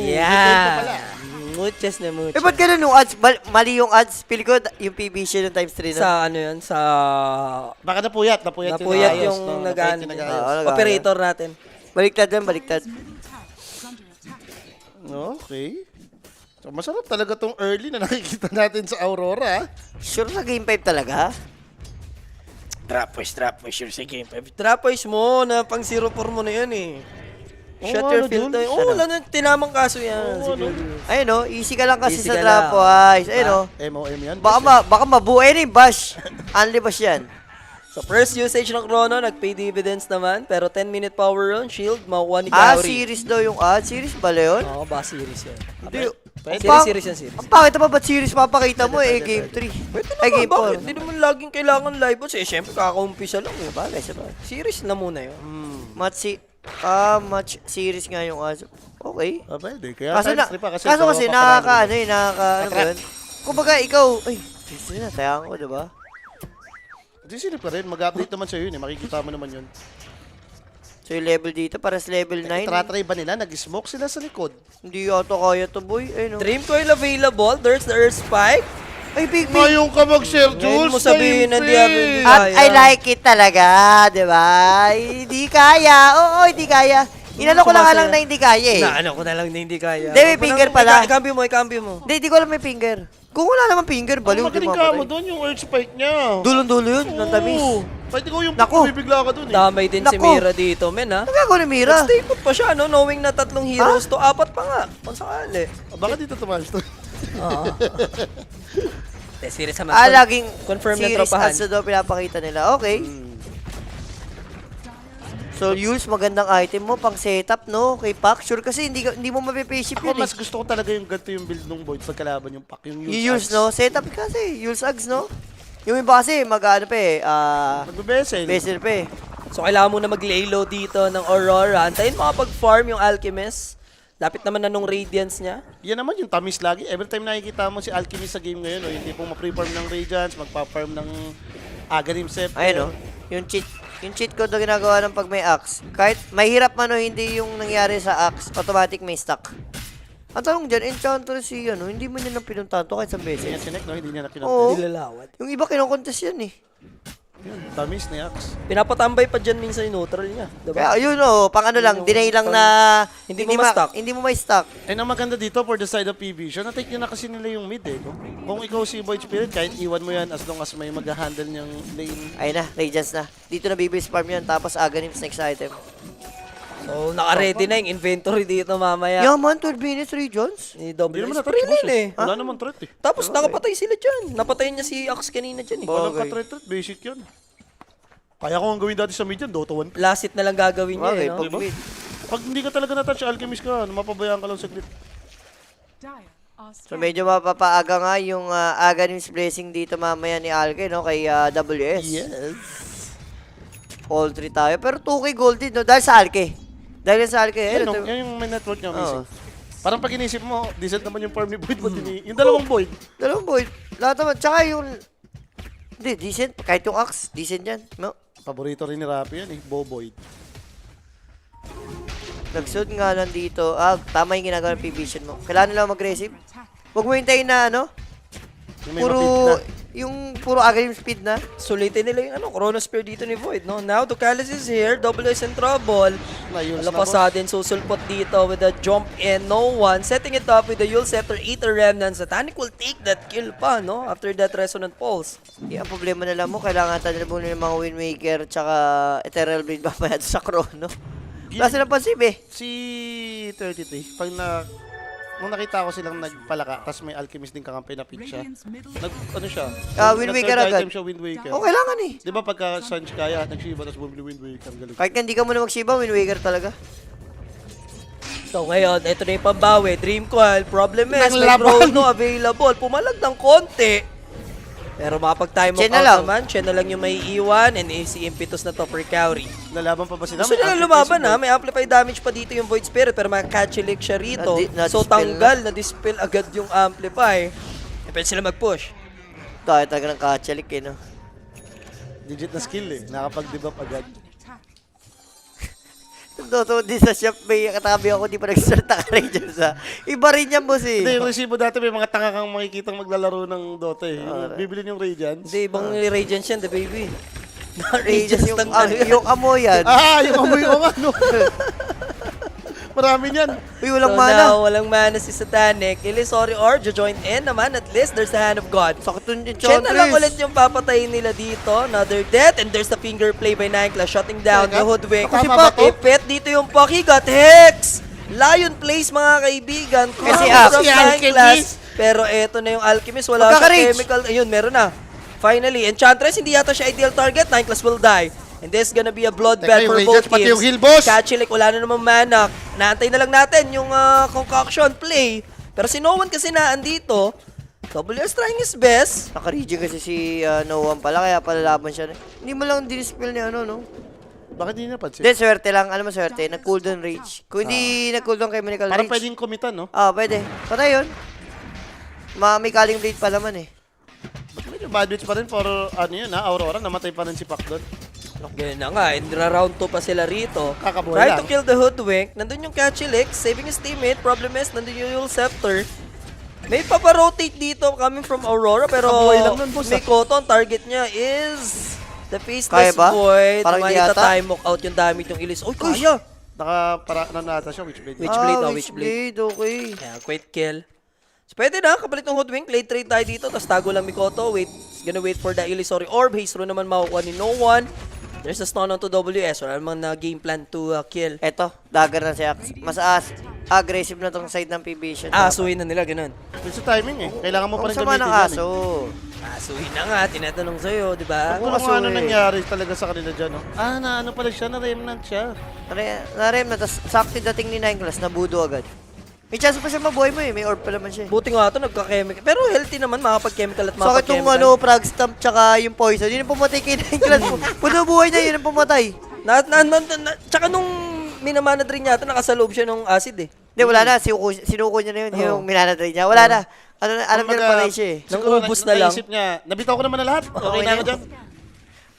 Yeah. Muchas na muchas. Ba't ganun yung ads? Mali yung ads. Pili ko yung PB siya ng times 3 na. Sa ano yun, sa... Baka napuyat Napuyat nag-ayos, yung no? nag-ano. Napuyat yung nag-ayos. nag-ayos. Operator natin. Baliktad yan, baliktad. Okay. So, masarap talaga tong early na nakikita natin sa Aurora. Sure na game 5 talaga? Trap push sure sa game 5. Trap push mo, na pang 0-4 mo na yan eh. Shut Oo, your ano field dun? time. Oo, wala na, tinamang kaso yan. Oo, ano? Ayun no, easy ka lang kasi Easy sa ka trap lang. wise. Ayun no. MOM yan. Baka mabuhay na yung bash. Unli bash yan. So first usage ng Chrono, nag-pay dividends naman. Pero 10-minute power run, shield, makuha ni Ah, Kaori. series daw yung ad. Series pala yun? Oo, ba series yun. Hindi. Series yan, series. Ang pangit naman, ba't series papakita mo eh, game 3? Ay, game 4. Bakit? Hindi naman laging kailangan live bots eh. Siyempre, kakaumpisa lang eh. Bagay, sabay. Series na muna yun. Match series nga yung ads. Okay. Ah, pwede. Kaya Kaso times 3 pa kasi. kaso kasi dalawa pa ano ba yun? Kumbaga ikaw, ay, series na, tayangan ko, diba? Hindi sila pa rin. Mag-update naman sa'yo yun eh. Makikita mo naman yun. So yung level dito, paras level 9. Tratry ba nila? Nag-smoke sila sa likod. Hindi yata kaya to, boy. Ay, no. Dream Coil available. There's the Earth Spike. Ay, big. Ngayon ka mag-share, Ngayon Jules. mo sabihin na di Jules. At I like it talaga, di ba? Hindi kaya. Oo, hindi kaya. Inano ko lang Sumasaya. lang na hindi kaya eh. Ano ko na lang na hindi kaya. Hindi, may finger pala. Ikambyo mo. Hindi ko alam may finger. Kung wala naman finger, baliw, Ang di magaling ba? ka mo doon yung earth spike niya. Dulong-dulo yun, ng tamis. Pwede ko yung Naku. bibigla ka dun eh. Damay din si Nako. Mira dito, men, ha? Ano gagawin ni Mira? Stay put pa siya, no? Knowing na 3 heroes to, 4 pa nga. Kung sakali. Baka dito tumalas to. Oo. Series naman. Laging confirm na series tropahan. as daw pinapakita nila. Okay. So, use magandang item mo pang setup, no? Kay Pac. Sure kasi hindi mo mape-payship Ako yun mas eh. gusto ko talaga yung ganito yung build ng Void pagkalaban yung pack. Yung Use, Axe. no? Setup kasi. Use Ags, no? Yung iba kasi, mag-ano pa eh. Magbe-vessel. Bezel pa eh. So, kailangan mo na mag-lay low dito ng Aurora. Antayin makapag-farm yung Alchemist. Lapit naman na nung Radiance niya. Yan naman yung tamis lagi. Every time nakikita mo si Alchemist sa game ngayon, yung tipong ma-pre-farm ng Radiance, magpa-farm ng Aghanim Scepter. Ayun, no? Yung cheat code na ginagawa ng pag may axe. Kahit mahirap man o hindi yung nangyari sa axe, automatic may stack. Ang tanong dyan, Enchantress si hindi mo niya nang pinuntahan to kahit sa Yan beses. si Nek, no? Hindi niya na Oo. kinontent. Nilalawad. Yung iba kinokontest yan eh. Yun, tamis ni Axe. Pinapatambay pa dyan minsan yung neutral niya. Diba? Kaya yun pang ano lang, Yung dinay lang pang- na hindi mo ma-stack. Hindi mo may stack. And ang maganda dito for the side of PV, na-take nyo na kasi nila yung mid eh. No? Kung ikaw si Void Spirit, kahit iwan mo yan as long as may mag-handle niyang lane. Ayun na, Radiance na. Dito na bibis farm yan, tapos Aghanim's next item. So, naka-ready na yung inventory dito mamaya. Yaman, 12 minutes regions. Ni Hindi Double naman S. na-touch boss eh. eh. Wala naman threat eh. Tapos nakapatay sila dyan. Napatayin niya si Axe kanina dyan eh. Walang Okay. ka-threat, basic yun. Kaya ko ang gawin dati sa mid yan, Dota 1. Last hit na lang gagawin niya Okay, eh, no? pag Diba? mid. Pag hindi ka talaga na-touch Alchemist ka, mapabayaan ka lang saglit. So medyo mapapaaga nga yung Aghanim's Blessing dito mamaya ni Alke, no? Kay WS. Yes. All 3 tayo. Pero 2K gold din, no? Dahil sa Alke. Dahil sa Alke. Yan, Ayun, no? Yan yung may network niya, Oo. missing. Parang pag inisip mo, decent naman yung farm ni Void, ba't yung dalawang Void. Dalawang boy. Lahat naman. Tsaka yung... Hindi, decent. Kahit yung Axe, decent yan. No? Paborito rin ni Rapi yan eh, Bo Void. Nagsuot nga lang dito. Tama yung ginagawa ng P-Vision mo. Kailangan nila mag-receive. Huwag mo hintayin na, Yung may mapit puro... na. Yung puro Aghanim speed na. Sulitin nila yung Chronosphere dito ni Void, no? Now, Ducalis is here. Double S in trouble. Layos na, Lapasadin, susulpot dito with a jump in. No one. Setting it up with the Yule Scepter, Aether Remnant. Satanic will take that kill pa, no? After that Resonant Pulse. Ang problema na lang mo, kailangan tayo muna ng mga Windmaker tsaka Ethereal Blade mamaya sa Chrono. Wala silang pansib eh. Si 33, pag nung nakita ko silang nagpalaka, tapos may Alchemist din kakampi na pick siya. Ano siya? Wind Waker Nag-third agad. item siya, Wind Waker. Kailangan eh. Di ba pagka Sanj kaya, nag-Shiva, tapos bumili Wind Waker. Galing. Kahit hindi ka muna mag-Shiba, Windmaker talaga. So ngayon, ito na yung pambawi. Dream Coil, problem is, may Nanglaban. Chrono available. Pumalag ng konti. Pero makapag-time Chen out na lang. naman, Chen na lang yung may iwan, and si Impetus na to for carry. Lalaban pa ba sila? Gusto May nila Amplify lumaban si ha, Void. may amplify damage pa dito yung Void Spirit, pero makaka-catch-lick siya rito. So Na-dispel tanggal, na-dispel agad yung amplify. Pwede sila mag-push. Tayo talaga ng kachalik eh, no? Legit na skill eh. Nakapag-debuff agad. Totoo din sa shop, may katabi ako, di pa nag-start naka-Rangers ha. Iba rin yan, boss Hindi, eh. yung resibo dati may mga tanga kang makikitang maglalaro ng Dota eh. Yung bibili yung Radiance. Hindi, ibang Radiance yan, the baby. Rangers Radiance yung, lang talaga. yung amo yan. Yung amoy ko nga, no? Marami niyan. Uy, walang So mana. now, walang mana si Satanic. Illusory Orb, join in naman. At least, there's the hand of God. Sakit nun yung Chen na lang ulit Enchantress. yung papatayin nila dito. Another death. And there's the finger play by Nankla. Shutting down Teka, the Hoodwink. tama ba to? Ipet dito yung Pocky. Got Hex! Lion plays mga kaibigan. Kasi From si Nanklas. Pero eto na yung Alchemist. Wala sa Magkaka-rage. chemical. Ayun, meron na. Finally, Enchantress, hindi yata siya ideal target. Nanklas will die. And this is gonna be a bloodbath Teka, for yung both Radiance, pati teams. yung heal, boss. Kachilik, wala na namang mana. Naantay na lang natin yung concoction play. Pero si No One kasi naandito. WS trying his best. Naka-regen kasi si No One pala, kaya palalaban siya. Hindi mo lang dinispel ni ano, no? Bakit hindi napansin? Then, swerte lang. Alam mo, swerte. Nag-cooldown rage. Kung hindi nag-cooldown chemical Parang rage. pwedeng kumitan, no? Pwede. Patay yun. May calling blade pa naman eh. Ba't medyo bad bits pa rin for, Aurora, namatay pa rin si Pac doon. Ganyan na nga, and round 2 pa sila rito. Kakabuhay Try lang. to kill the Hoodwink. Nandun yung Kachilik, saving his teammate. Problem is, nandun yung Yule Scepter. May paparotate dito coming from Aurora, pero Kakabuhay lang nun, boss, may Cotton. Target niya is the Kaya Faceless ba? Void. Parang Naman di yata. time mock out yung damit yung Ilis. Uy, kaya! Naka-para na nata siya, Witchblade. Witchblade, Witchblade, Witchblade. okay. Yeah, quick kill. Pwede na, kapalit ng Hoodwink, late trade tayo dito, tapos tago lang Mikoto, gonna wait for the Illusory Orb, Haze Rune naman makukuha ni No One. There's a stun onto WS, wala namang na game plan to kill. Eto, dagger na siya. Mas aggressive na tong side ng PB. Asuhin na nila, ganun. Yung sa timing eh. Kailangan mo pa rin Sama gamitin ng yan aso. Asuhin na nga, tinatanong sa'yo, di ba? Kung ano nangyari talaga sa kanila dyan, no? Na ano pala siya, na remnant siya. Narem na, tapos sakti dating ni Nineglass, nabudo agad. May chance pa siya mabuhay mo eh, may orb pa naman siya. Buti nga ito, nagka-chemical. Pero healthy naman, makapag-chemical at Sakit makapag-chemical. tong frag stamp tsaka yung poison, yun yung pumatay kay Nineglass. Puno buhay niya, yun ang pumatay. Tsaka nung minamanad rin yata, nakasaloob siya ng acid eh. Hindi, wala na, sinuko niya na yun, yung minanad rin niya. Wala na, alam niya na patay siya eh. Nang Siguro ubus na lang. naisip niya, nabitaw ko naman na lahat. Okay na ako dyan.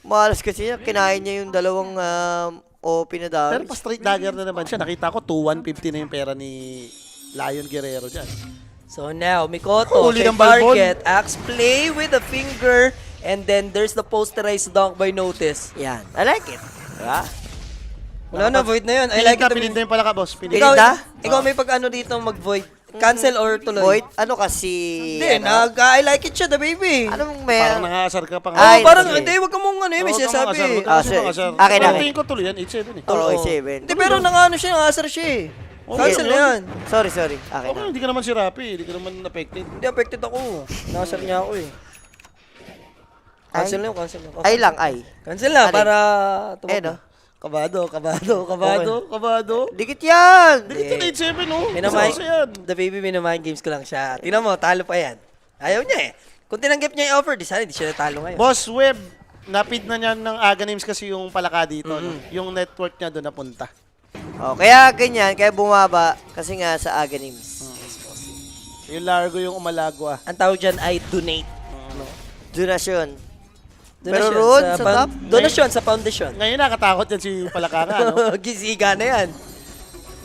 Malas kasi niya, kinain niya yung dalawang OP na Pero damage. pa straight dagger na naman siya. Nakita ko 2,150 na yung pera ni Lion Guerrero dyan. So now, Mikoto, Huli siya ng Balbon. target, Axe play with a finger, and then there's the posterized dunk by Notice. Yan, I like it. Diba? Wala na, void na yun. I like it. Pininda yung pala ka, boss. Pininda? Pininda. Ikaw may pag-ano dito mag-void. Cancel or tuloy? Void, ano kasi, Hindi, I like it siya, the baby. anong Parang meron? nangasar ka pa nga. Ay, Parang, sige. hindi, wag ka mong ano yun, may sinasabi. sige. Akin na. Tingin ko tuloy yan, 8-7 eh. Oo, Oo. 7. Hindi, pero nang ano siya, nangasar siya eh. Cancel na yan. Sorry. Akin Okay, na. hindi ka naman si Rapi. Hindi ka naman affected. Hindi, affected ako. Nangasar niya ako eh. Cancel na yun, cancel na. Ay lang, ay. Cancel na, Alin? para Eh, no? Kabado. Dikit yan! Dikit yung 8-7, oh. Minamind, Kasi yan. the baby minamind games ko lang siya. Tingnan mo, talo pa yan. Ayaw niya eh. Kung tinanggap niya yung offer, di sana di siya natalo ngayon. Boss Web, napid na niyan ng Aga Names kasi yung palaka dito. No? Yung network niya doon napunta. Oh, kaya ganyan, kaya bumaba kasi nga sa Aganims. Yung Largo yung umalagwa. Ang tawag dyan ay donate. Donasyon. Donasyon Pero roon, sa top? Donasyon sa foundation. Ngayon nakatakot yan si palaka nga, no? Gisiga na yan.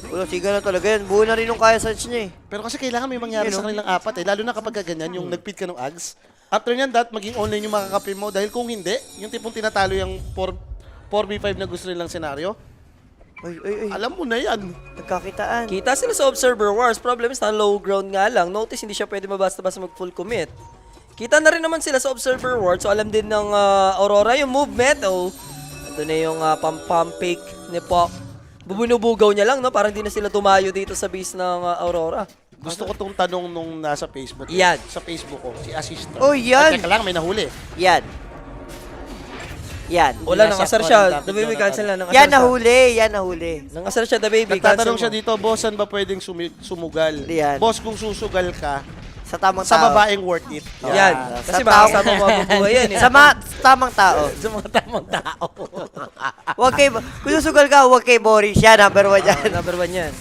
Wala, siga na talaga yan. Buo na rin yung kaya search niya eh. Pero kasi kailangan may mangyari Yun, sa no? kanilang apat eh. Lalo na kapag ganyan, yung nagpit ka ng Ags. After nyan, maging online yung makakapi mo. Dahil kung hindi, yung tipong tinatalo yung 4v5 na gusto nilang senaryo, Ay. alam mo na yan. Nagkakitaan. Kita sila sa Observer Wars. Problem is, na low ground nga lang. Notice, hindi siya pwede mabasta-basta mag-full commit. Kita na rin naman sila sa Observer Wars. So, alam din ng Aurora yung movement. Oh, ito na yung pump fake ni Pop. Bubunubugaw niya lang, no? Parang di na sila tumayo dito sa base ng Aurora. Gusto ko tong tanong nung nasa Facebook. Yan. Sa Facebook ko, si Assistant. Oh, yan. Teka lang, may nahuli. Yan. Wala, Nasa nangasar call, siya. dapat The baby yun, cancel na. Nangasar Yan siya. nahuli. Nangasar siya, the baby. Nagtatanong Cancel siya mo. dito, boss, saan ba pwedeng sumugal? Yan. Boss, kung susugal ka, Sa tamang sa tao. babaeng worth it. Yan. Sa Kasi tao. makakasama mo mabubuhay yan. Eh. Tamang tao. Sa mga tamang tao. Huwag kay, kung susugal ka, huwag kay Boris. Yan, number 1 yan. Number 1 yan.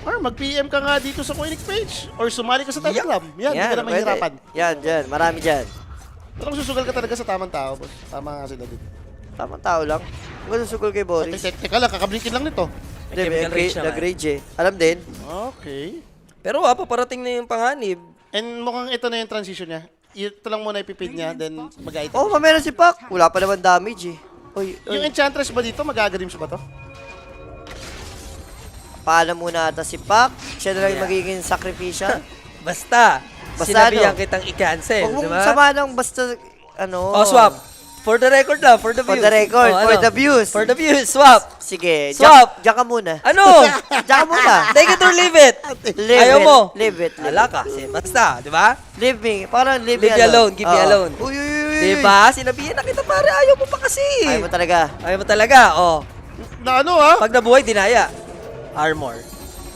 Or mag-PM ka nga dito sa Koenig page. Or sumali ka sa Telegram. Yan, hindi ka na pwede. mahirapan. Yan, dyan. Marami dyan. Pero kung susugal ka talaga sa tamang tao, boss. Tama nga sila dito. Tamang tao lang. Kung susugal kay Boris. Teka lang, kakablinkin lang nito. May chemical range naman. Nag-rage eh. Alam din. Okay. Pero paparating na yung panganib. And mukhang ito na yung transition niya. Ito lang muna ipipid niya, then mag-item. Oh, mamaya na si Pac. Wala pa naman damage eh. Uy, Yung Enchantress ba dito, mag-agrims ba to? paalam muna ata si Pac. Siya na lang yung Yeah. magiging sacrificial. Basta sinabihan ano? kitang i-cancel, Huwag di mong ba? sama ng basta, ano. Oh, swap. For the record lang, for the views. For the record, Oh, for ano? the views. For the views, swap. Sige, Swap. Diyan ka muna. Ano? Diyan ka muna. Take it or leave it. Live Ayaw it, mo. Live it. Ala ka, basta, di ba? Live me. Parang live, Leave me alone, give me Oo. alone. Uy. Di ba? Sinabihan na kita pare, ayaw mo pa kasi. Ayaw mo talaga. Ayaw mo talaga, oh. Na ano ha? Pag nabuhay, dinaya. Armor.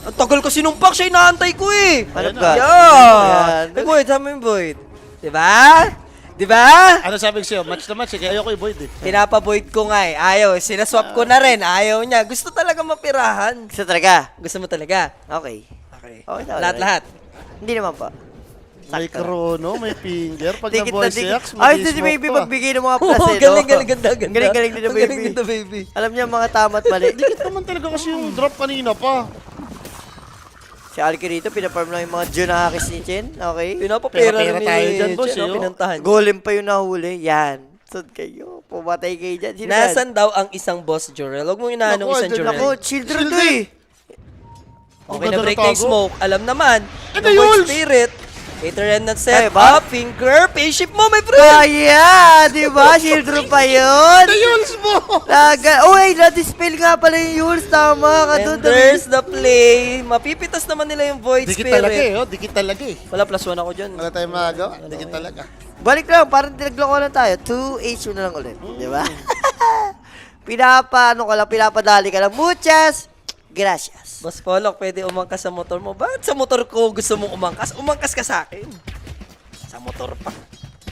Ang tagal ko sinumpak, siya inaantay ko eh. Hanap Ayan ka. Yeah. Ayan. Hey, Boyd, sama yung Boyd. Diba? Diba? Ano sabi ko sa'yo? Match na match eh. Kaya ayoko i-void eh. Pinapa-Boyd ko nga eh. Ayaw, sinaswap ko na rin. Ayaw niya. Gusto talaga mapirahan. Gusto talaga. Gusto mo talaga. Okay. Okay. Okay na. Lahat-lahat. Hindi naman pa. May chrono, may finger. Pag Dikit na na voice dikit. X, Ay, ito si baby magbigay ng mga plus eh, no? Galing, ganda. Ang galing din Ang ng galing baby. din ng baby. Alam niya mga tama at mali. Dikit naman talaga kasi yung drop kanina pa. Si Alki dito, pinaparm lang yung mga Junakis ni Chen. Okay? Pinapapera Pera ni tayo dyan, boss, Chen, eh, oh. pinantahan. Golem pa yung nahuli. Yan. Saan kayo? Pumatay kayo dyan. Sino yan? Nasan daw ang isang boss Jorel? Huwag mong inaanong Naku, isang andyan Jorel. Ako, children to eh. Okay Ang na ganda break ng na yung tago. smoke. Alam naman. Eh, The the Void Yules! Spirit. Later end set Ay, ba? up. Finger. Payship mo, my friend. Kaya, di ba? Shield room pa yun. The Yules mo! Uy, na-dispel nga pala yung Yules. Tama ka And doon. there's the play. Mapipitas naman nila yung Void Dikit talaga Spirit. Dikit talaga eh. Wala, +1 ako dyan. Wala tayong magagawa. Dikit talaga. Balik lang, parang tinagloko lang tayo. 2H na lang ulit. Di ba? Pinapadali ka lang. Muchas gracias. Boss Polok, pwede umangkas sa motor mo. Bakit sa motor ko gusto mong umangkas? Umangkas ka sa akin. Sa motor pa.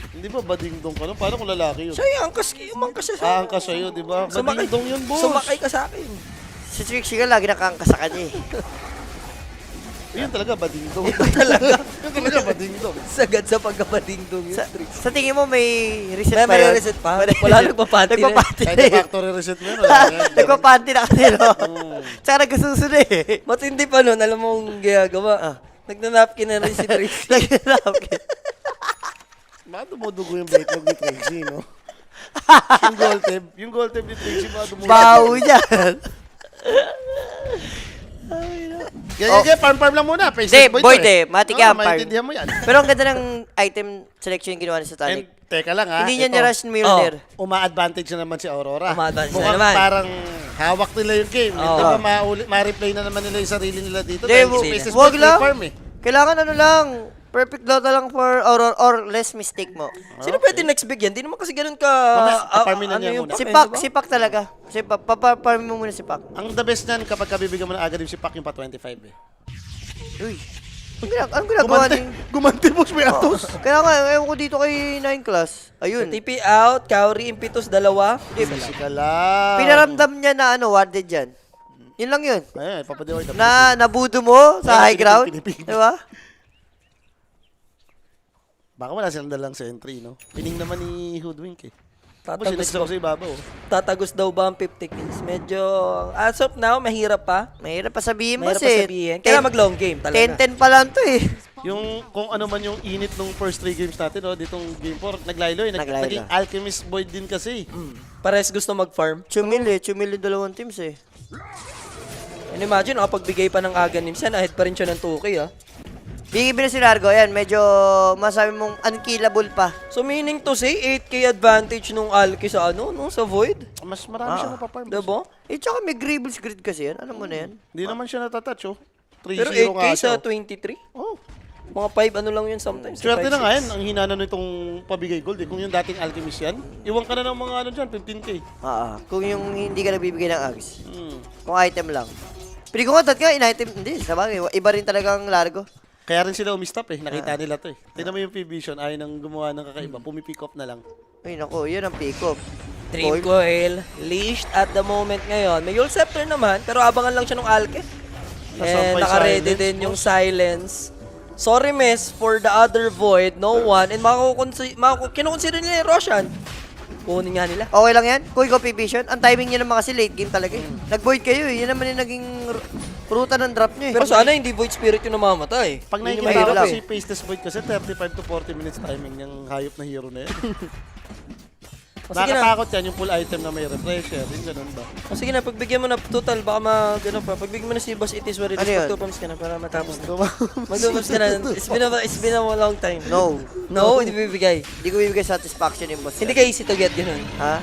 Hindi ba badingdong ka nun? Paano kung lalaki yun? Siya yung umangkas siya sa akin. Aangka sa'yo, di ba? Sumakay- Badingdong yun, boss. Sumakay ka sa akin. Si Trixie ka lagi nakangka sa kanya eh. Yun talaga, badingdong. Yun talaga, badingdong. Sagad sa pagkabadingdong yun. Sa tingin mo may reset May pa yun? reset pa? Wala, nagpapanty na. Nagpapanty Kahit na na eh. factory reset mo yun. wala yan. Nagpapanty na kasi, no? Tsaka nagkasusunod eh. Matindi pa nun, alam mo kung ginagawa. Nagnanapkin na rin si Tracy. Naglalapkin. Baka dumudugo yung baitlog ni Tracy, no? yung gold tape ni Tracy, baka dumudugo. Bawo yan. Kaya, farm lang muna. Face Hindi, boy Boyd to eh. Matik yan, farm. maintindihan mo yan. Pero ang ganda ng item selection yung ginawa ni And, Satanic. teka lang ha. Hindi niya ito, ni-rush Millionaire. Uma-advantage na naman si Aurora. Uma-advantage na Mukhang naman. parang hawak nila yung game. Oo. Hindi ba ma-replay na naman nila yung sarili nila dito? Hindi, Dahil spaces wag boy, lang. farm eh. Kailangan ano lang, perfect Dota lang for Aurora or less mistake mo. Sino pwede next big yan? Di naman kasi ganun ka... Mamaya, paparmin na niya yung muna. pack, Sipak, diba? sipak talaga. Sipak, papaparm mo muna sipak. Ang the best niyan kapag kabibigyan mo ng agad yung si Pac yung pa 25 eh. Uy. Anong ginagawa ni... Gumanti boss, may atos. Kaya nga, ewan ko dito kay 9 class. Ayun. TP out, Kauri, Impetus, dalawa. Physical lang. Pinaramdam niya na ano, warded dyan. Yun lang yun. Ayan, papadiway. Na nabudo mo sa Ay, high ground. pinipig. Di ba? Baka wala silang dalang sentry, no? Pining naman ni Hoodwink eh. Tapos Tatagos sinagsaw sa ibabaw. Tatagos daw ba ang 50 kills? Medyo, as of now, mahirap pa. Mahirap pa sabihin Mahirap boss pa eh. sabihin. Kaya mag-long game talaga. 10-10 pa lang to eh. Yung kung ano man yung init nung first 3 games natin, no? Ditong game 4, naglaylo eh. Naglaylo. Naging Alchemist Void din kasi. Pares gusto mag-farm. Chumil yung dalawang teams eh. And imagine, nakapagbigay pa ng Aganims yan, ahead pa rin siya ng 2K ah. Bigibin na si Largo, yan, medyo masabi mong unkillable pa. So meaning to say, 8K advantage nung Alki sa ano, nung sa Void. Mas marami siya napaparm. Diba? Eh, tsaka may Grables grid kasi yan, alam mo na yan. Hindi naman siya natatouch, oh. 3-0 Pero 8K nga siya. sa 23? Oh. Mga 5 ano lang yun sometimes. Swerte na 5, nga 6. yan, ang hina na nitong pabigay gold eh. Kung yung dating Alchemist yan, iwan ka na ng mga ano dyan, 15k. Kung yung hindi ka nagbibigay ng Ags. Hmm. Kung item lang. Pero kung that ka, in-item, hindi, sabagay, iba rin talagang Largo. Kaya rin sila umistop eh, nakita nila to eh. Tingnan mo yung P-Vision, ayaw nang gumawa ng kakaiba, pumipick off na lang. Ay, naku, yun ang pick-up. Dream Coil, leashed at the moment ngayon. May Yule Scepter naman, pero abangan lang siya ng Alke. And Nasampay naka-ready silence, din yung boss. silence. Sorry miss for the other Void, no one. And kinukonsider nila yung Roshan. Kunin nga nila. Okay lang yan? Kuy ko Vision. Ang timing niya naman kasi late game talaga eh. Nag-void kayo eh. Yan naman yung naging ruta ng drop niyo eh. Pero sana hindi Void Spirit yung namamatay. Pag Yun yung nakikita ko mahirap si Faceless Void kasi 35 to 40 minutes timing yung hayop na hero na yan. O, sige na. Nakatakot yan yung full item na may refresher, yung ganun ba? O, sige na, pagbigyan mo na total, baka ano pa. Pagbigyan mo na si Boss Itis Wari, Ano yun? mag-2 ka na para matapos na. Mag-2 ka na. It's been a long time. No. No, hindi bibigay. Hindi ko bibigay satisfaction yung boss. Hindi ka easy to get, ganun. Ha?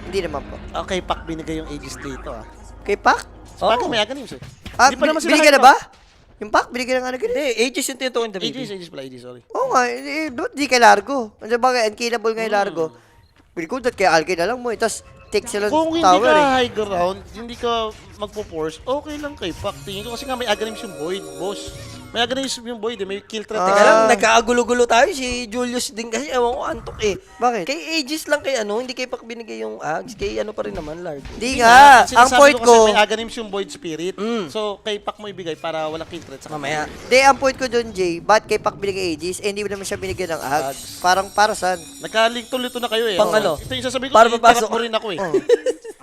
Hindi naman po. Okay, Pac binigay yung Aegis dito ah. Kay Pac? Oh. Pac may Aganims eh. Ah, Hindi pa naman sila binigyan na hype, ba? Yung Pac, binigyan na nga na ganun. Hindi, ages yung tinutukoy na Aegis pala, Aegis, sorry. Oo nga, di kay Largo. Ano ba, unkillable nga yung Largo. Pili ko, that kay Alkay na lang mo. Tapos, take sila Kung hindi tower ka eh. high ground, hindi ka magpo-force, okay lang kay Pac. Tingin ko kasi nga may Aganims yung Void, boss. May Aganims yung Void eh, may kill threat. Teka lang, nagkaagulo-gulo tayo. Si Julius din kasi, ewan ko, antok eh. Bakit? Kay ages lang kay ano, hindi kay Pac binigay yung Ags. Kay ano pa rin naman, Largo. Di nga, ang point Kasi ko, may Aganims yung Void Spirit. So, kay Pac mo ibigay para walang kill threat sa Mamaya. ang point ko doon, Jay, ba't kay Pac binigay Aegis, eh hindi mo naman siya binigyan ng Ags. Parang para saan? Nagkalito-lito na kayo eh. Pang ano? Ito yung sasabihin ko, Para in-interrupt papasok. mo rin ako eh.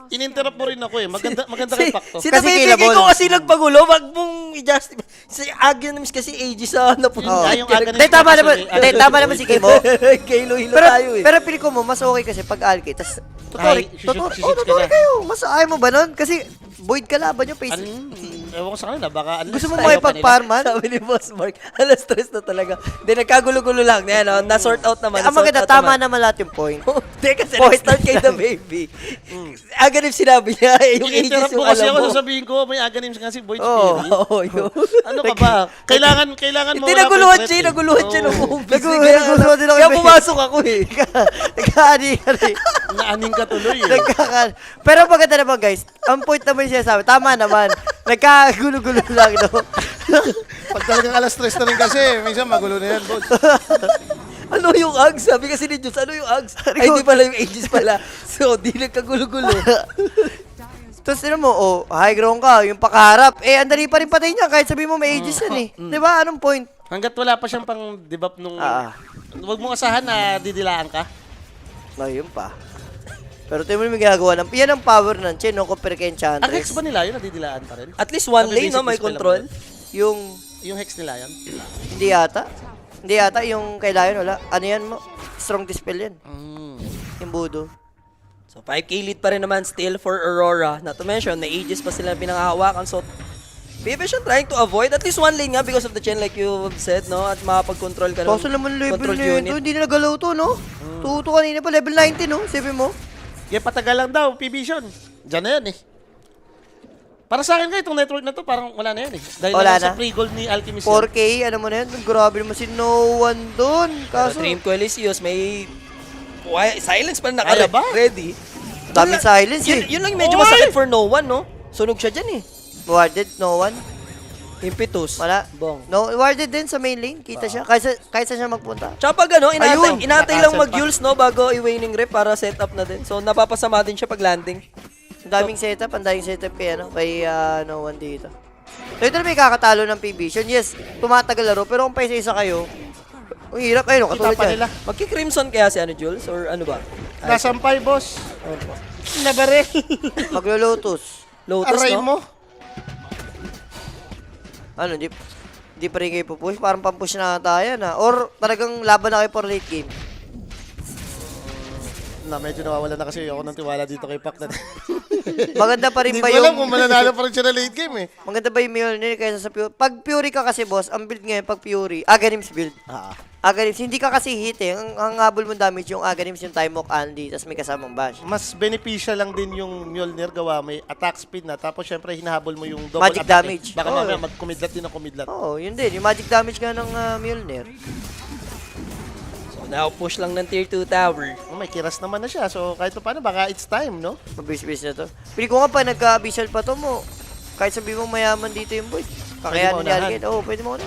In-interrupt mo rin ako eh. Maganda kay Pac to. Kasi Sinabibigay killable. ko kasi nagpagulo, wag mong i-justify. Si Aganims kasi ages sa napunta. Oh. Yung Aganims Hindi, tama kasi naman, may hindi, Aganims tama yung naman si Void. Kimo. Hilo-hilo Pero, tayo eh. pero pili ko mo, mas okay kasi pag Alkay, tas Ay, totoo sishoot ka na. kayo. Mas ayaw mo ba nun? Kasi void ka laban yung face. Ewan ko sa kanila, baka unless Gusto mo Ayaw pa makipag-farman? nila. Sabi ni Boss Mark, alas stress na talaga. Hindi, nagkagulo-gulo lang. Yan, oh, na-sort out naman. Ang maganda, tama naman lahat yung point. Hindi, kasi nag-start kay The Baby. Agad yung sinabi niya, yung ages I-interrupt yung mo kasi alam ako, mo. sasabihin ko, may aganim nga si Boyd Oo. Spirit. Oo, yun. Ano ka ba? Kailangan mo Hindi, naguluhan siya, naguluhan siya nung umpis. Naguluhan din ako. Kaya pumasok ako eh. Nagkaani ka rin. Naaning ka tuloy eh. Pero maganda naman guys, ang point naman siya sabi, tama naman. Nagkagulo-gulo lang, no? Pag talagang alas 3 na rin kasi, minsan magulo na yan, boss. Ano yung Ags? Sabi kasi ni Diyos, ano yung Ags? Ay, di pala yung ages pala. So, di nagkagulo-gulo. Tapos sino mo, high ground ka, yung pakaharap. Andali pa rin patay niya kahit sabi mo may ages yan eh. Di ba? Anong point? Hanggat wala pa siyang pang debuff nung... Huwag mong asahan na didilaan ka. Yun pa. Pero tingnan mo yung ginagawa ng... Yan ang power ng Chen, no? Compare kay Ang Enchantress. Hex ba nila yun? Nadidilaan pa rin? At least one Sabi, lane, no? basic May dispel lang control. Yung... Yung Hex nila yan? Hindi yata. Hindi yata. Yung kay Lion, wala. Ano yan mo? Strong dispel yan. Yung Budo. So, 5k lead pa rin naman still for Aurora. Not to mention, may ages pa sila pinangahawakan. So, Vivision trying to avoid at least one lane nga because of the chain like you said, no? At makapag-control ka ng Kaso naman level control na unit. yun. Hindi na nagalaw to, no? Tuto kanina pa. Level 19, no? Sabi mo. Kaya patagal lang daw, P-Vision. Diyan na yan eh. Para sa akin nga, itong network na to, parang wala na yan eh. Dahil Wala lang sa na? pre-gold ni Alchemist. 4K, ano mo na yan? Grabe naman si no one doon. Pero Kaso, Dream Coelisius, may silence pa na Kaya ba? naka-ready. daming silence eh. Yun lang yung medyo masakit for no one, no? Sunog siya dyan eh. Warded, no one. Impetus. Wala. Bong. No, warded din sa main lane. Kita siya. Kahit saan siya magpunta. Tsaka pag ano, Ayun! inatay lang Naka-cancel mag-Yules, no? Bago i-waning rep para set up na din. So, napapasama din siya pag landing. Ang daming setup. Ang daming setup kay, kay no one dito. So, ito na may kakatalo ng P-Vision. Yes, tumatagal laro. Pero kung pa isa-isa kayo, ang hirap. Ayun, Kita katulad pa yan. nila. Magki-Crimson kaya si ano, Jules? Or ano ba? Nasampay, boss. Nabaril. Maglo-Lotus. Lotus, Aray no? mo. Ano, di pa rin kayo pupush? Parang pampush na ata yan, ha? Or talagang laban na kayo for late game? Medyo nawawala na kasi ako ng tiwala dito kay Pac. Maganda pa rin Hindi ba ko alam yung... kung mananalo pa rin siya na late game eh. Maganda ba yung Mjolnir kaysa sa Fury? Pag Fury ka kasi, boss, ang build ngayon, pag Fury, Aghanims build. Aghanims, hindi ka kasi hit eh. Ang habol mong damage yung Aghanims, yung Timehawk, Andy, tapos may kasamang bash. Mas beneficial lang din yung Mjolnir gawa, may attack speed na. Tapos syempre hinahabol mo yung double Magic attack damage. Eh. Baka Oo. mamaya magkumidlat din ng kumidlat. Oo, yun din. Yung magic damage nga ng Mjolnir. So, now push lang ng tier 2 tower. Oh, may kiras naman na siya. So kahit pa paano, baka it's time, no? Mabilis-bilis na to. Pili ko nga pa, nagka-abyssal pa to mo. Kahit sabi mo mayaman dito yung boy. Kakayanin ni maunahan. Algate. Oo, pwede mo na.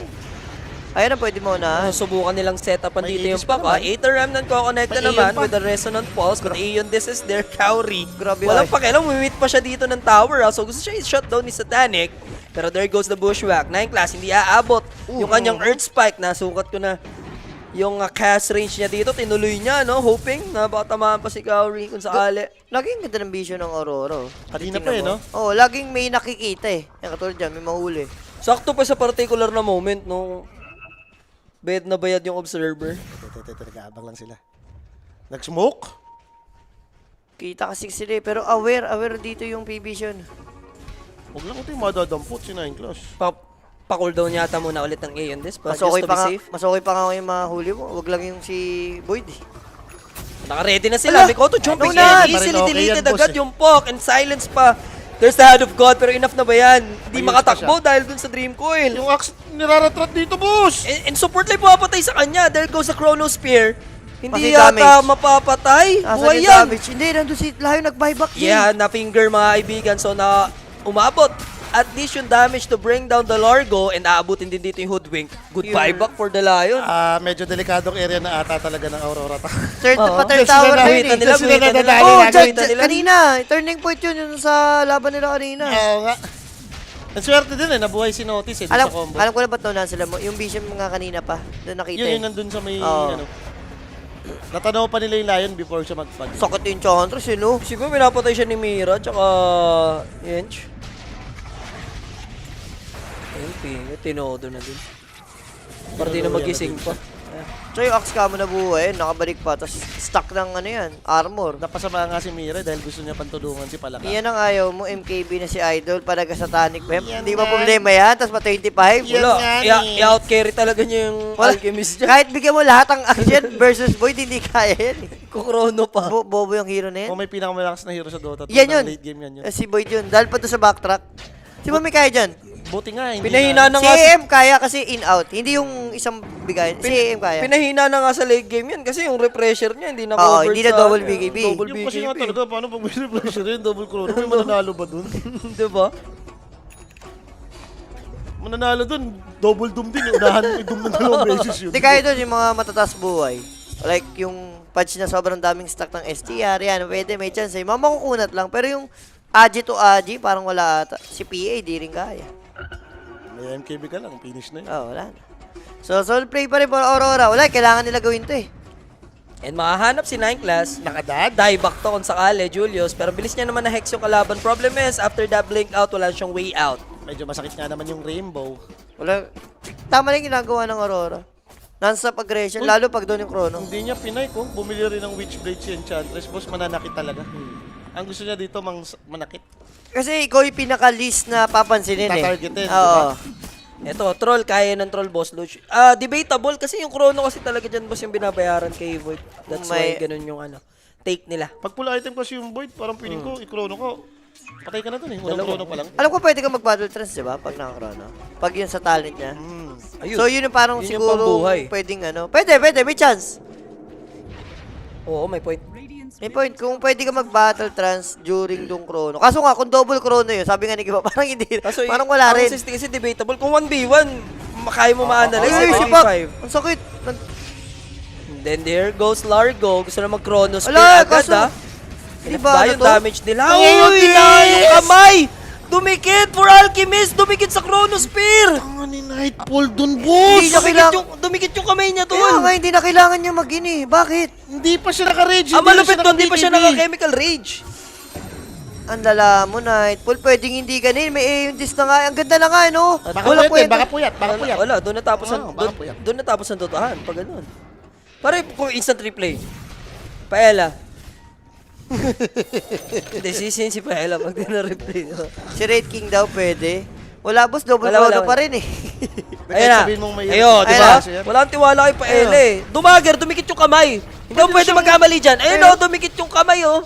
Ayan na, pwede mo na. Subukan nilang set up May dito yung Aegis pa Pac, ha? naman. Aether Remnant ko-connect na May naman Aeon pa. with the Resonant Pulse. But Aeon, this is their Cowrie. Grabe, Walang ay. pakialam, mimit pa siya dito ng tower, ha? So gusto siya i-shutdown ni Satanic. Pero there goes the Bushwhack. 9 class, hindi aabot. Yung kanyang Earth Spike, nasukat ko na yung cast range niya dito. Tinuloy niya, no? Hoping na baka tamaan pa si Cowrie kung sakali. Laging ganda ng vision ng Aurora. Kanina Titingnan pa eh, mo. no? Oo, laging may nakikita eh. Yan, katulad dyan, may mahuli. Sakto pa sa particular na moment, no? Bayad na bayad yung observer. Nag-aabang lang sila. Nag-smoke? Kita kasi sila eh. Pero aware dito yung P-Vision. Huwag lang ito yung madadampot si Nine Claws. Pa-cooldown yata muna ulit ng Aeon Disc. Mas Just okay to pa be nga, safe. mas okay pa nga yung mahuli mo. Wag lang yung si Boyd eh. Naka-ready na sila. Ala! Mikoto jumping No, na! in. Easily Okay deleted yan, boss, agad eh. yung Pok and silence pa. There's the hand of God pero enough na ba yan? Hindi Ayun makatakbo pa dahil dun sa Dream Coil. Yung axe niraratrat dito, boss! And support life mapapatay sa kanya. There goes the Chrono Spear. Hindi Kasi yata damage. mapapatay. Asan Buhay yung yan. damage? Hindi, nandun si Layo nag-buyback din. Yeah, na-finger mga kaibigan. So na umabot. At least yung damage to bring down the Largo and aabutin din dito yung Hoodwink. Good Yun. buyback for the Lion. Medyo delikadong area na ata talaga ng Aurora. Third Oo. third Kasi tower na Guhitan yun nila, eh. guhitan nila. nadadali Oh, na, guhitan nila. kanina. Turning point yun sa laban nila kanina. Oo nga. Ang swerte din eh, nabuhay si Notice eh, dun sa combo. Alam ko na ba't naunahan sila mo? Yung vision mga kanina pa. Doon nakita Yun eh. yung nandun sa may, Oo. ano. Natanaw pa nila yung Lion before siya mag-pag. Sakot yung Chantros yun, no? Siguro pinapatay siya ni Mira tsaka Yench. Ayun, tinodo na din. Para di na magising pa. So yung Axe Camo na buhay, nakabalik pa. Tapos stuck ng ano yan, armor. Napasama nga si Mira dahil gusto niya pantulungan si Palaka. Iyan ang ayaw mo, MKB na si Idol, palaga satanic web. Yan Hindi ba nga. problema yan? Tapos pa 25. Yan Wala, nga i-out carry talaga niya yung Wala. Alchemist dyan. Kahit bigyan mo lahat ang action versus Void, hindi kaya yan. Kukrono pa. Bobo yung hero na yan. Kung may pinakamalakas na hero sa Dota, Yan ng yun. late game yan yun. Si Void yun. Dahil pa to sa backtrack. Si Mami kaya dyan. Buti nga, hindi Pinahina na. na Si nga AM kaya kasi in-out. Hindi yung isang bigay. Si AM kaya. Pinahina na nga sa late game yan kasi yung refresher niya hindi na Oo, covered hindi na sa double ano, BKB. Double Yung kasi nga BKB. talaga, paano pag may refresher yun, double chrono, may mananalo ba dun? Diba? Mananalo dun, double doom din, unahan mo yung doom ng dalawang beses yun. Hindi kaya doon yung mga matataas buhay. Like yung patch na sobrang daming stock ng STR. Yan, pwede, may chance. Eh. Makukunat lang. Pero yung AG to AG, parang wala ata. Si PA, di rin kaya. May MKB ka lang, finish na yun. Oh, wala na. So, solo play pa rin for Aurora. Wala, kailangan nila gawin to eh. And makahanap si 9 class. Nakadad? Die back to kung sakali, Julius. Pero bilis niya naman na hex yung kalaban. Problem is, after that blink out, wala siyang way out. Medyo masakit nga naman yung rainbow. Wala. Tama lang yung ginagawa ng Aurora. Non-stop aggression, lalo pag doon yung chrono. Hindi niya pinay ko, bumili rin ng Witchblade si Enchantress, boss, mananakit talaga. Ang gusto niya dito, manakit. Kasi ikaw yung pinaka-least na papansinin eh. Tatargetin, Oo. Eto, troll, kaya ng troll, boss Luch. Debatable kasi yung chrono kasi talaga dyan, boss, yung binabayaran kay Void. That's why ganun yung take nila. Pag pula item kasi yung Void, parang piling ko, i-chrono ko. Patay ka na dun eh, unang Dalawa. chrono pa lang. Alam ko pwede ka mag-battle trance, di ba? Pag naka-chrono. Pag yun sa talent niya. Ayun. So yun yung parang Yun yung siguro pambuhay. pwedeng ano. Pwede, may chance. Oo, may point. May point, kung pwede ka mag-battle trance during dong chrono. Kaso nga, kung double chrono yun, sabi nga ni Kiba, parang hindi, Kaso, parang wala rin. Kasi debatable. Kung 1v1, kaya mo ma-analyze. Ay, si 5v5. Pak, ang sakit. Then there goes Largo. Gusto na mag-chrono spear Ala, agad, kaso, Di ba ba ano yung to? damage nila? Ang Uy, iyong yung yes! kamay! Dumikit for Alchemist! Dumikit sa Chrono Spear! Ang ni Nightfall dun, boss! Hindi niya kailangan. Dumikit yung kamay niya Kaya doon! nga, hindi na kailangan niya mag-ini. Bakit? Hindi pa siya naka-rage. Ang malupit doon, di pa siya naka-chemical rage. Ang lala mo, Nightfall. Pwedeng hindi ganin. May yung dis na nga. Ang ganda na nga, no? Baka Walang puyat, kwenta. baka puyat, baka puyat. Wala, doon natapos ang baka puyat. doon natapos ang totohan pag ganun. Pare kung instant replay. Paella. Hindi, sisin si Paella pag na-replay. Si Red King daw pwede. Wala, boss. Double Wala, chrono wala. pa rin eh. Ayun na. Sabihin mong may- Ayun, di Ayun ba? na. Wala kang tiwala kay Paella eh. Dumager, dumikit yung kamay. Hindi mo pwede magkamali dyan. Ayun o, dumikit yung kamay oh.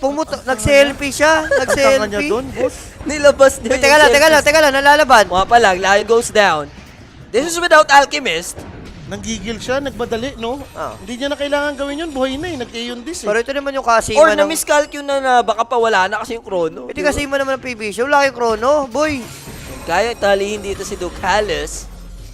Nag-selfie siya. Tanga niya Nag-selfie. dun, boss. Nilabas niya Wait, teka lang. Nalalaban. Mga pa lang, Lion goes down. This is without Alchemist. Nanggigil siya, nagbadali, no? Ah. Hindi niya na kailangan gawin yun, buhay na eh. Nag-Aeon dis eh. Pero ito naman yung kasima Or ng... na-miscalc yun na baka pa wala na kasi yung chrono. Ito kasima naman ng PB show. Wala kayong chrono. Boy. Kaya talihin dito si Duke Halos.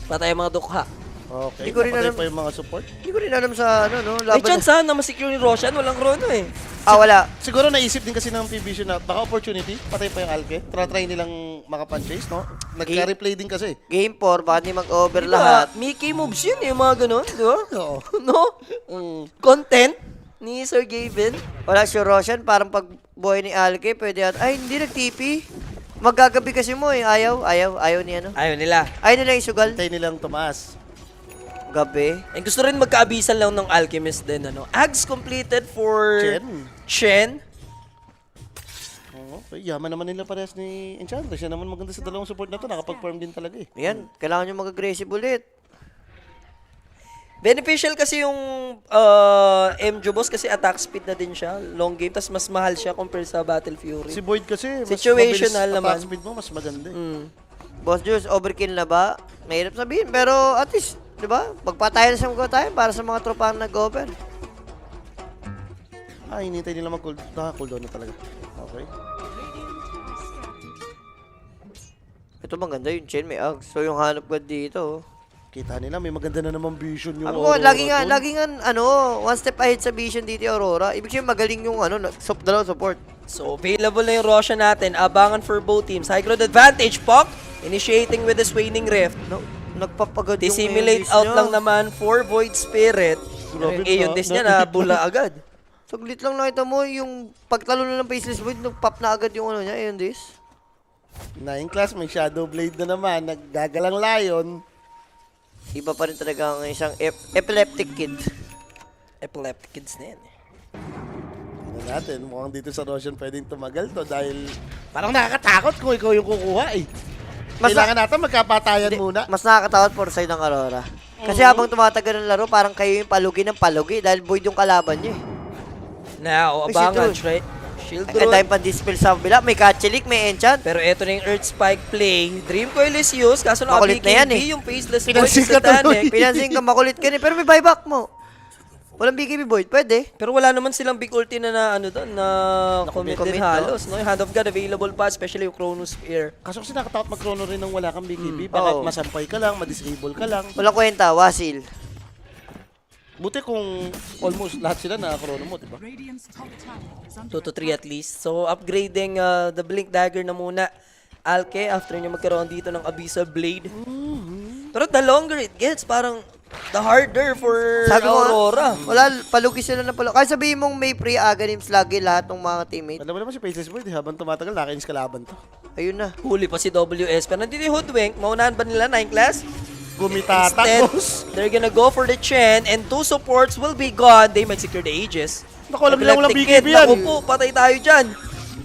Patay ang mga dukha. Okay, Hindi ko rin napatay alam. pa yung mga support. Hindi ko rin alam sa ano, no? May Laban chance ha na masecure ni Roshan. Walang chrono eh. wala. Siguro naisip din kasi ng PBC na baka opportunity, patay pa yung Alke. Try nilang makapan-chase, no? Nagka-replay din kasi. Game 4, baka hindi mag-over Diba? lahat. Mickey moves yun eh. Mga ganun. Di ba? Oo. No? Content ni Sir Gavin. Wala si Roshan, parang pag buhay ni Alke, pwede at... Ay, hindi nag-TP. Magagabi kasi mo eh. Ayaw ni ano. Ayaw nila. Ayaw nila yung sugal. Patay nilang tumaas. Gabi. And gusto rin magkaabisan lang ng Alchemist din. Ags completed for Chen. Oo, okay. Yaman naman nila parehas ni Enchantress. Siya naman maganda sa dalawang support na to. Nakapag-farm din talaga eh. Ayan, kailangan nyo mag-aggressive ulit. Beneficial kasi yung MJ boss kasi attack speed na din siya. Long game. Tapos mas mahal siya compared sa Battle Fury. Si Void kasi, mas Situational mabilis naman. attack speed mo, mas maganda eh. Boss Jules, overkill na ba? Mahirap sabihin, pero at least, di ba? Magpatayan na siya magpatayan para sa mga tropahan nag-over. Hinintay nila mag-cooldown na talaga. Okay. Ito maganda yung chain, may ags. So yung hanap god dito. Kita nila, may maganda na namang vision yung Ako, Aurora lagi dun. nga, one step ahead sa vision dito yung Aurora. Ibig sabihin magaling yung dalawang support. So, available na yung Roshan natin. Abangan for both teams. High ground advantage, Pok. Initiating with the Waning Rift. No, nagpapagod yung Dissimulate Aegis out niya. lang naman for Void Spirit. Grabe Yung Aeon ka. Disc niya na bula agad. Saglit lang nakita mo yung pagtalo na ng Faceless Void, nag-pop na agad yung ano niya, ayun this. 9 class, may Shadow Blade na naman. Naggagalang Lion. Iba pa rin talaga ang isang epileptic kid. Epileptic kids na yan. Tingnan natin, mukhang dito sa Roshan pwedeng tumagal to dahil parang nakakatakot kung ikaw yung kukuha eh. Kailangan natin magkapatayan muna. Mas nakakatakot for side ng Aurora. Kasi habang tumatagal ng laro, parang kayo yung palugi ng palugi dahil void yung kalaban niyo eh. Now, Uy, abangan. Shield Shield Ang Rune. dahil pa dispel sa kabila. May Catchelik, may Enchant. Pero eto na yung Earth Spike play. Dream Coil is used. Kaso Makulit na yan naka-BKB eh. yung Faceless Void Pinansin sa ka tuloy. Satanic. Pinansin ka, makulit ka ni. Pero may buyback mo. Walang BKB void. Pwede. Pero wala naman silang big ulti na ano doon, na commit commit, din halos. No? Yung Hand of God available pa, especially yung Chronos Spear. Kaso kasi nakakatakot mag-chrono rin nang wala kang BKB. Baka Oo. masampay ka lang, ma-disable ka lang. Walang kwenta. Wasil. Buti kung almost lahat sila na-chrono mo, diba? 2 to 3 at least. So, upgrading the Blink Dagger na muna. Alke, after nyo magkaroon dito ng Abyssal Blade. Pero the longer it gets, parang the harder for Sabi ko nga, Aurora. wala, palugi sila na palugi. Kaya sabihin mong may pre-agonims lagi lahat ng mga teammate. Alam mo naman si Faceless Void, habang tumatagal, nakainis kalaban to. Ayun na. Huli pa si WS. Pero nandito yung Hoodwink. Maunahan ba nila 9 class? Gumitata, Instead, boss. they're gonna go for the Chen and 2 supports will be gone. They might secure the Aegis. Naku, alam nila walang Epileptic BKB Kid, yan. naku po, patay tayo dyan.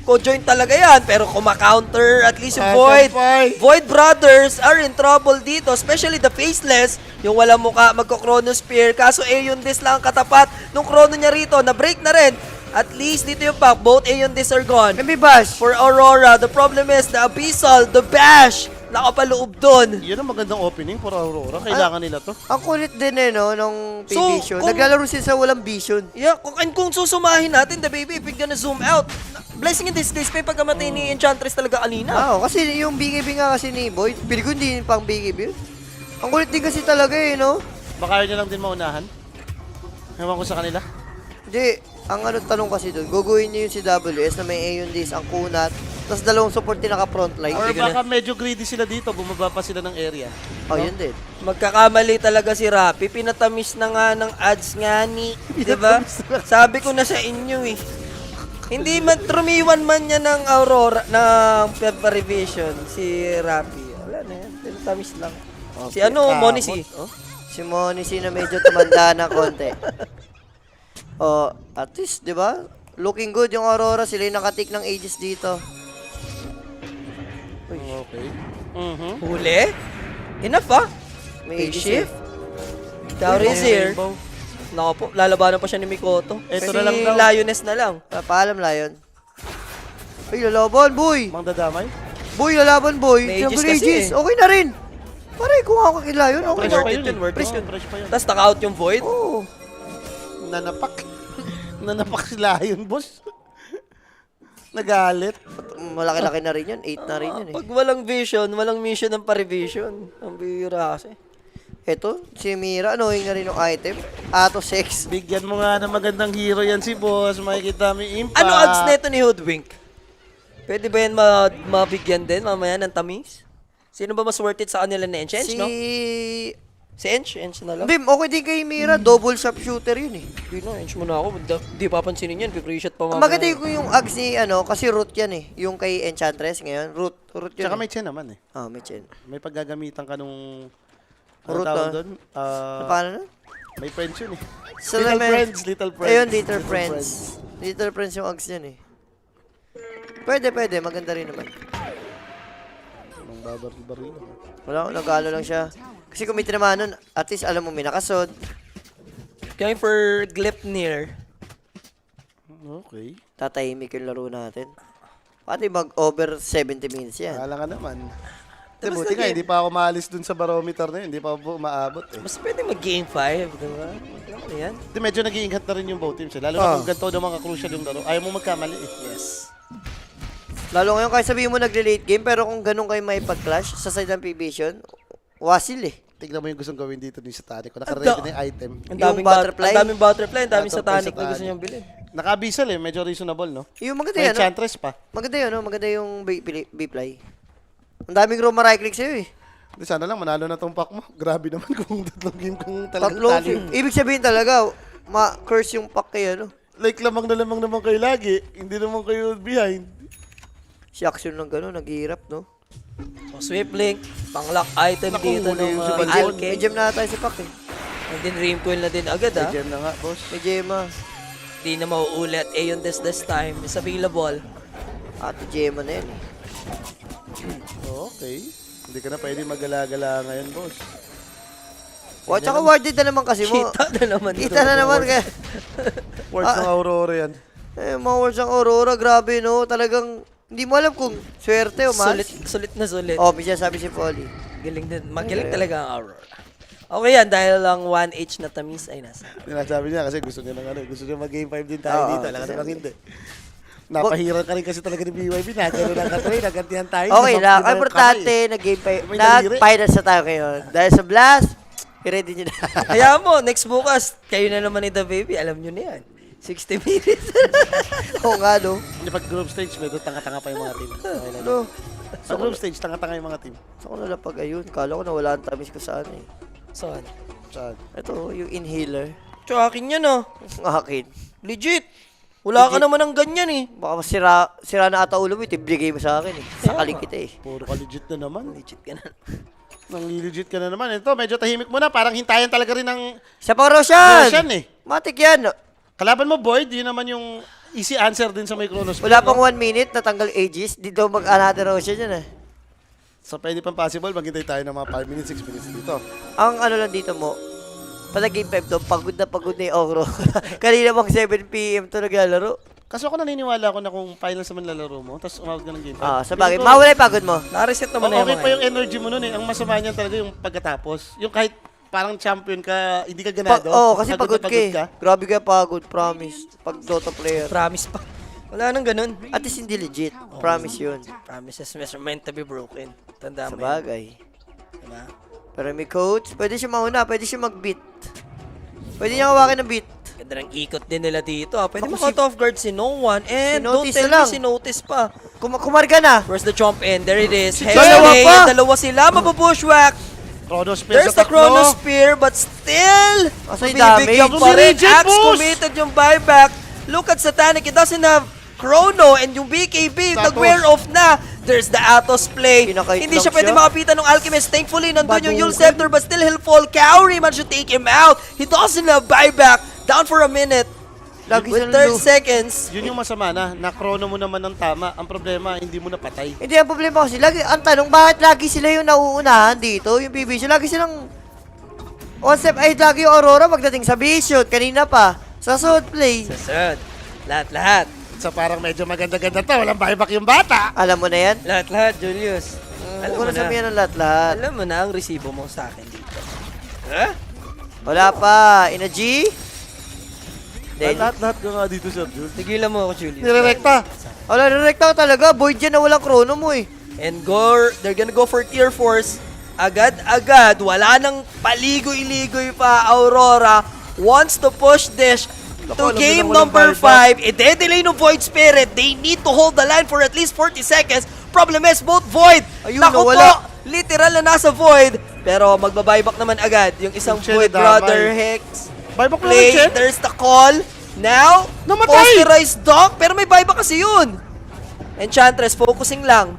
Co-join talaga yan, pero kumaka-counter at least yung Ah, Void. sampay. Void Brothers are in trouble dito, especially the Faceless, yung walang muka, magko-Chrono Spear. Kaso Aeon Disc lang ang katapat nung Chrono niya rito, na-break na rin. At least dito yung pack, both Aeon Disc are gone. May bash. For Aurora, the problem is the Abyssal, the Bash, nakapaloob doon. Yun ang magandang opening for Aurora. Kailangan nila to. Ang kulit din eh, no, nung So, P-Vision. kung- Naglalaro sila sa walang vision. Yeah, kung susumahin natin, the baby, if we're gonna zoom out, blessing in disguise pa yung pagkamatay ni Enchantress talaga kanina. Oo, kasi yung BKB nga kasi ni Boyd, pili ko hindi pang BKB yun. Ang kulit din kasi talaga eh, no? Baka yun lang din maunahan. Ewan ko sa kanila. Hindi, ang ano tanong kasi doon, guguhin niyo yung si WS na may Aeon Disc, ang kunat, tapos dalawang support din naka-frontline. Or Sige na. baka medyo greedy sila dito, bumaba pa sila ng area. Oh, yun din. Magkakamali talaga si Rapi. Pinatamis na nga ng ads nga ni, di ba? Sabi ko na sa inyo eh. Hindi man, trumiwan man niya ng Aurora, ng Revision, si Rapi. Wala na yan, pinatamis lang. Si ano, Monisi. Oh? Si Monisi na medyo tumanda na konti. Oh, at least, di ba? Looking good yung Aurora, sila yung nakatik ng Aegis dito. Okay. Mhm. Huli? Enough ah. May Phase Aegis shift. Dowry is here. Nako po, lalabanan pa siya ni Mikoto. Eto Si na lang daw. Lioness na lang. Paalam, Lion. Ay, lalaban, boy! Mang dadamay. Boy, lalaban, boy! May Aegis Jungle kasi Aegis, eh. okay na rin! Pare, kung ako kay Lion, okay Fresh na. pa Worth yun it yun, eh. worth it Oo, yun. fresh pa yun. Tapos naka-out yung Void. Oo. Nanapak. Nanapak sila yun, boss. Nagalit. Malaki-laki na rin yun. 8 na rin yun eh. Pag walang vision, walang mission ng pa-revision. Ang bihira kasi. Eto, si Mira, knowing na rin yung item. Ato 6. Bigyan mo nga ng magandang hero yan si boss. Makikita mo yung impact. Ano odds neto ni Hoodwink? Pwede ba yan mabigyan din mamaya ng tamis? Sino ba mas worth it sa kanila na Ench? Ench, Si... no? Si Ench? Ench na lang? Hindi, okay din kay Mira. Double sharpshooter yun eh. Hindi na, Ench muna ako. Di papansinin yan. Free shot pa mamaya. Maganda yung Ags ni, ano, kasi root yan eh. Yung kay Enchantress ngayon. Root yun Tsaka eh. may chen naman eh. Oh, may chin. May paggagamitan ka nung... Root tawag na? doon? Paano na? May friends yun eh. So, Little may- friends, little friends. Ayun, Little Friends. Little Friends yung Ags yan eh. Pwede. Maganda rin naman. Anong babaril-baril. Wala, nag-ano lang siya. Kasi kung may tinamaan nun, at least alam mo may nakasod. Going for Gleipnir. Okay. Tatahimik yung laro natin. Pati mag-over 70 minutes yan. Kala ka naman. Tapos Buti nga, nag- hindi pa ako maalis dun sa barometer na yun. Hindi pa ako maabot eh. Mas pwede mag-game 5, di ba? Ano yan? Hindi, medyo nag-iingat na rin yung both teams eh. Lalo na kung ganito na mga crucial yung laro. Ayaw mo magkamali eh. Yes. Lalo ngayon, kahit sabihin mo nag-late game, pero kung ganun kayo may pag-clash sa side ng P-Vision, wasil eh. Tignan mo yung gustong gawin dito ni Satanic. Naka-ready na yung item. Ang Yung daming butterfly? Ang daming butterfly, ang daming Butterfly, satanic na gusto satanic. niyang bilhin. Naka-abisal eh. Medyo reasonable, no? Yung maganda May yan, no? Enchantress pa. Maganda yun, no? Maganda yung B-fly. Ang daming Roma right click sa'yo eh. Hindi, sana lang manalo na tong pack mo. Grabe naman kung tatlong game kung talagang Tatlo. tali. Ibig sabihin talaga, ma-curse yung pack kayo, no? Like lamang na lamang naman kayo lagi. Hindi naman kayo behind. Si action lang gano'n, naghihirap, no? So, Swift Link, Pang-lock item Naku, dito huli ng yung si Balbon. May Alke. gem na tayo si Pak eh. And then Rimcoil na din agad May ha. gem na nga, boss. May Gemma. Di na mauulit. Aeon this time is available. Ate Gemma na yan eh. Okay. Hindi ka na pwede magala-gala ngayon, boss. O, tsaka warded na naman kasi mo. Kita na naman. Kita na naman kaya. Words ng Aurora yan. Eh, mga words ng Aurora, grabe no. Talagang, hindi mo alam kung swerte o mas. Sulit na sulit. Oh, may sabi si Polly. Galing din. Magaling talaga ang Aurora. Okay yan, dahil lang 1H na tamis ay nasa. Sinasabi niya kasi gusto niya ng ano, gusto niya mag-game 5 din tayo Oo, dito. Alam ka kasi- namang hindi. Napahiran ka rin kasi talaga ni BYB. Nagkaroon ng katry, nagantihan tayo. Okay lang. Nasakit Ang na importante, yung kamay. nag-game May naliri. nag-finals na tayo ngayon. Dahil sa blast, i-ready nyo na. Hayaan mo, next bukas, kayo na naman ni The Baby. Alam nyo na yan. 60 minutes. Oo nga, no? Hindi, pag group stage, medyo tanga-tanga pa yung mga team. Okay lang. No? Sa group stage, tanga-tanga yung mga team. Saan ko nalapag ayun? Kala ko nawala ang tamis ko saan eh. Saan? Saan? Ito, yung inhaler. Tsaka akin yan oh. Ang akin. Legit. Wala ka Legit. naman ng ganyan eh. Baka sira na ata ulo mo, ibigay mo sa akin eh. Sakaling kita eh. Puro ka legit na naman. Legit ka na. Nang legit ka na naman. Ito, medyo tahimik mo na. Parang hintayan talaga rin ng Siya pa Roshan! Roshan eh. Matik yan. Kalaban mo, Boyd, yun naman yung easy answer din sa may Chronos. Wala pang 1 minute, natanggal Aegis. Di daw mag-another Roshan yan eh. So, pwede pang possible, maghintay tayo ng mga 5 minutes, 6 minutes dito. Ang ano lang dito mo, pala game 5 daw, pagod na yung Ogro. Kanina bang 7 PM to naglalaro. Kasi ako naniniwala ako na kung finals naman lalaro mo, tapos umawag ka ng game 5. Ah, sa bagay, mawala yung pagod mo. Na-reset naman na Okay yung pa mga yung energy mo nun eh. Ang masama niyan talaga yung pagkatapos. Yung kahit parang champion ka, hindi ka ganado. Kasi pagod pagod na ka eh. Grabe ka pagod, promise. Pag Dota player. Promise pa. Wala nang ganun. At least hindi legit. Promise yun. Promises are meant to be broken. Tanda Sa mo yan. bagay. Diba? Pero may coach, pwede siya mauna, pwede siya mag-beat. Pwede niya hawakin ng beat. Ganda ng ikot din nila dito. Pwede Ako mo cut off guard si no one. And Si don't Notice tell na lang. me si Notice pa. Kumarga na. Where's the jump in? There it is. Hey, Dalawa hey, pa. dalawa sila. Mabubushwhack. Chronosphere There's sa the tatlo. Chronosphere, but still, Asa yung bibigyan damage? pa rin. Legit Axe boost! committed yung buyback. Look at Satanic. It doesn't have Chrono and yung BKB, Atos. nag-wear off na. There's the Atos play. Pinakait Hindi lang siya pwede siya. makapitan ng Alchemist. Thankfully, nandun yung Yule Badukin. Scepter, but still he'll fall. Kaori managed to take him out. He doesn't have buyback. Down for a minute. Lagi With siya 30 seconds. Yun yung masama na chrono mo naman ng tama. Ang problema, hindi mo napatay. Hindi, ang problema kasi, ang tanong, bakit lagi sila yung nauunahan dito? Yung PBC, lagi silang one step, ay lagi yung Aurora pagdating sa Vision, kanina pa, sa sword play. Sasad. Lahat-lahat. So parang medyo maganda-ganda to. Walang buyback yung bata. Alam mo na yan? Lahat-lahat, Julius. Huwag ko na sabihin ng lahat-lahat. Alam mo na ang resibo mo sa akin dito. Ha? Wala pa. Ina G? Then, Lahat-lahat ka nga dito, Sir Jules. Tigilan mo ako, Julius. Nirerekta. wala, direkta ko talaga. Void yan na walang chrono mo eh. And they're gonna go for tier 4s. Agad-agad. Wala nang paligoy-ligoy pa. Aurora wants to push this to alam game nila walang number buyback. 5. I-delay no Void Spirit. They need to hold the line for at least 40 seconds. Problem is, both Void. Ayun, Naku nawala. po, literal na nasa Void. Pero magbabuyback naman agad. Yung isang Yung Chen Void damay. Brother Hex. Buyback na Play, rin, Chen. there's the call. Now, Namatay! posterized dunk, pero may buyback kasi yun. Enchantress, focusing lang.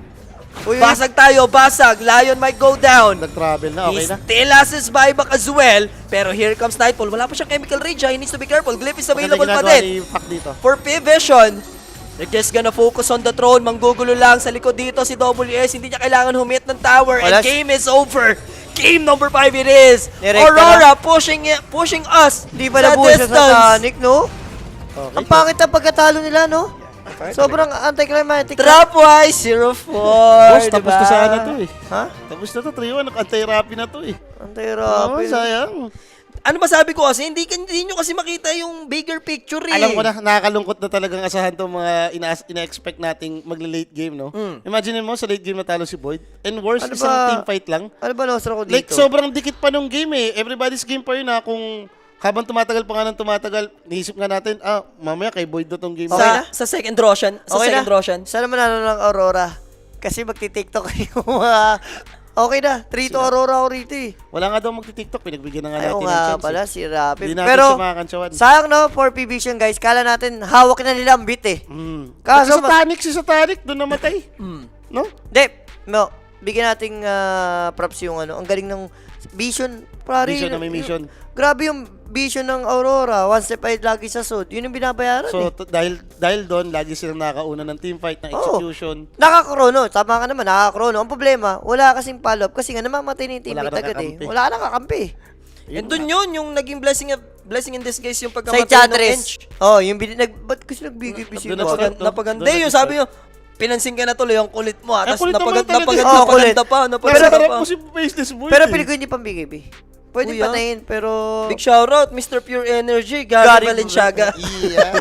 Uy, Basag tayo, basag. Lion might go down. Nag-travel na, He okay na. still has his buyback as well. Pero here comes Nightfall. Wala pa siyang Chemical Rage. He needs to be careful. Glyph is Maganda available pa ginagawa din. ni Pac dito. For P-Vision, they're just gonna focus on the throne. Manggugulo lang sa likod dito si WS. Hindi niya kailangan humit ng tower. Wala And game is over. Game number 5 it is. Nirekta Aurora pushing us Di ba sa nabuo siya sa distance. Sonic, no? Okay. Ang pangit ang pagkatalo nila, no? Sobrang anticlimactic. Trap-wise, 0-4. Boss, tapos diba? na sana to eh. Ha? Tapos na to, 3-1. Anti-rappi na to eh. Oo, Antirapi. sayang. Ano ba sabi ko kasi? Hindi nyo kasi makita yung bigger picture eh. Alam ko na, nakakalungkot na talagang asahan to mga ina-expect nating magle-late game, no? Imagine mo, sa late game natalo si Boyd. And worse, Ano isang ba? team fight lang. Ano ba nostro ko dito? Like, sobrang dikit pa nung game eh. Everybody's game pa yun na kung habang tumatagal pa nga ng tumatagal, naisip nga natin, mamaya kay Boyd na tong game. Okay na? Sa second Roshan. Sa Okay second na. Roshan. Sana manalo ng Aurora. Kasi magti-tiktok yung mga... Okay na, 3 to Aurora ako rito eh. Wala nga daw magti-TikTok, pinagbigyan na nga Ayaw natin ng nga chance. pala, si Rapid. Hindi natin Pero, siya makakantsawan. sayang no, for P-Vision guys, kala natin hawak na nila ang beat eh. Mm. Kaso Si Satanic, doon namatay. No? Hindi, no, bigyan nating props yung ano, ang galing ng vision. Vision na may mission. Grabe yung vision ng Aurora. One step ahead lagi sa SOD. Yun yung binabayaran So, eh. dahil doon, lagi silang nakakauna ng teamfight, ng execution. Nakakrono. Tama ka naman, nakakrono. Ang problema, wala kasing follow-up kasi nga namamatay na yung Wala teammate ka agad eh. nakakampi. Wala ka nakakampi. And dun yun, yung naging blessing in disguise yung Sa pagkamatay ng Enchantress. Ench. Oh, yung ba't kasi nagbigay-bigay Doon mo? nagsagat- Napaganda Doon yung nag-start. sabi nyo, pinansin ka na tuloy ang kulit mo. Tapos kulit naman talaga. Oo, kulit. napaganda pa. Pero Napaganda harap pa. mo si Faceless Boy. Pero pili ko hindi pang BKB. Pwede Kuya. patayin, pero... Big shoutout, Mr. Pure Energy, Gary Gary Valenciaga. Yeah.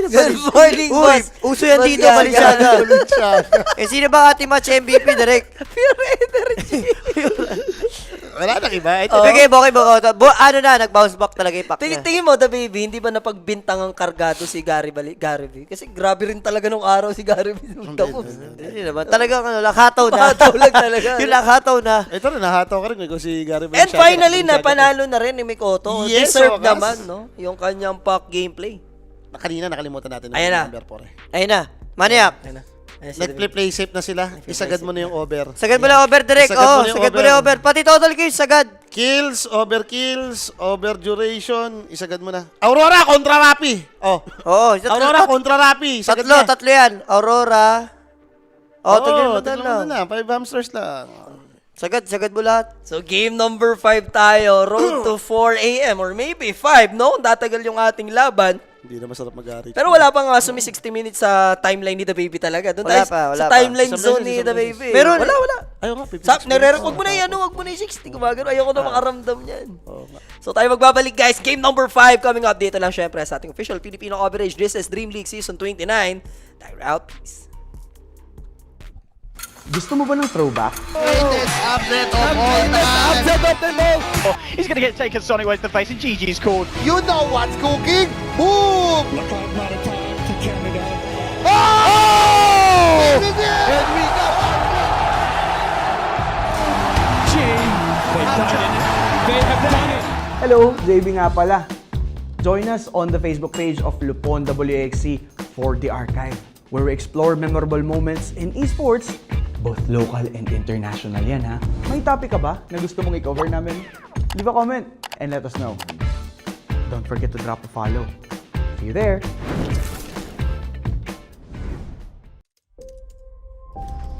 Good morning, Uy, boss. uso yan Boss dito, Gaga. Balenciaga. Eh, sino ba ating match MVP, direct? Pure Energy. Wala nang iba. Ito, Okay, ano na, nag-bounce back talaga yung pack niya. Tingin mo, The Baby, hindi ba napagbintang ang kargado si Gary V? Kasi grabe rin talaga nung araw si Gary V. Tapos, Hindi naman. Talagang ano, lakhataw na. Lakhataw lang talaga. Yung lakhataw na. ito rin, nahataw ka rin kung si Gary And Valenciaga. finally, napanalo na rin ni Mikoto. Yes, Deserved wakas. naman, no? Yung kanyang pack gameplay. Kanina nakalimutan natin Ayan na. number 4 eh. Ayun na. Maniac. Ayun na. Ayun si Nag-play safe na sila. Isagad mo na yung over. Sagad mo na over direct. Sagad mo Oh, na yung sagad mo na yung over. Pati total kills, sagad. Kills, over duration, isagad mo na. Aurora kontra Rappi. Oh. Oo. Aurora kontra Rappi. Isagad Tatlo, na. tatlo yan. Aurora. Oh, tignan mo tignan mo na. na. 5 hamsters lang. Sagad mo lahat. So, game number 5 tayo. Road to 4 a.m. or maybe 5, no? Tatagal yung ating laban. Hindi na masarap mag-aari. Pero wala pa nga 60 minutes sa timeline ni The Baby talaga. Doon Wala tayo pa, wala sa pa. timeline Isang zone beses, ni isang The beses. Baby. Meron. Wala. Ayaw nga, 50. Wag mo na yan, wag mo na yung 60. Gumagano. Ayoko na makaramdam yan. Oo nga. So tayo magbabalik guys. Game number 5 coming up. Dito lang syempre sa ating official Filipino coverage. This is Dream League Season 29. Tayo out, peace. Gusto mo ba ng throwback? He's going to get taken Sonic away to the face, and GG's called. You know what's cooking? Boom! Oh! This is it! And we got Hello, JB nga pala. Join us on the Facebook page of Lupon WXC for the Archive, where we explore memorable moments in esports, both local and international yan ha. May topic ka ba na gusto mong i-cover namin? Leave a comment and let us know. Don't forget to drop a follow. See you there!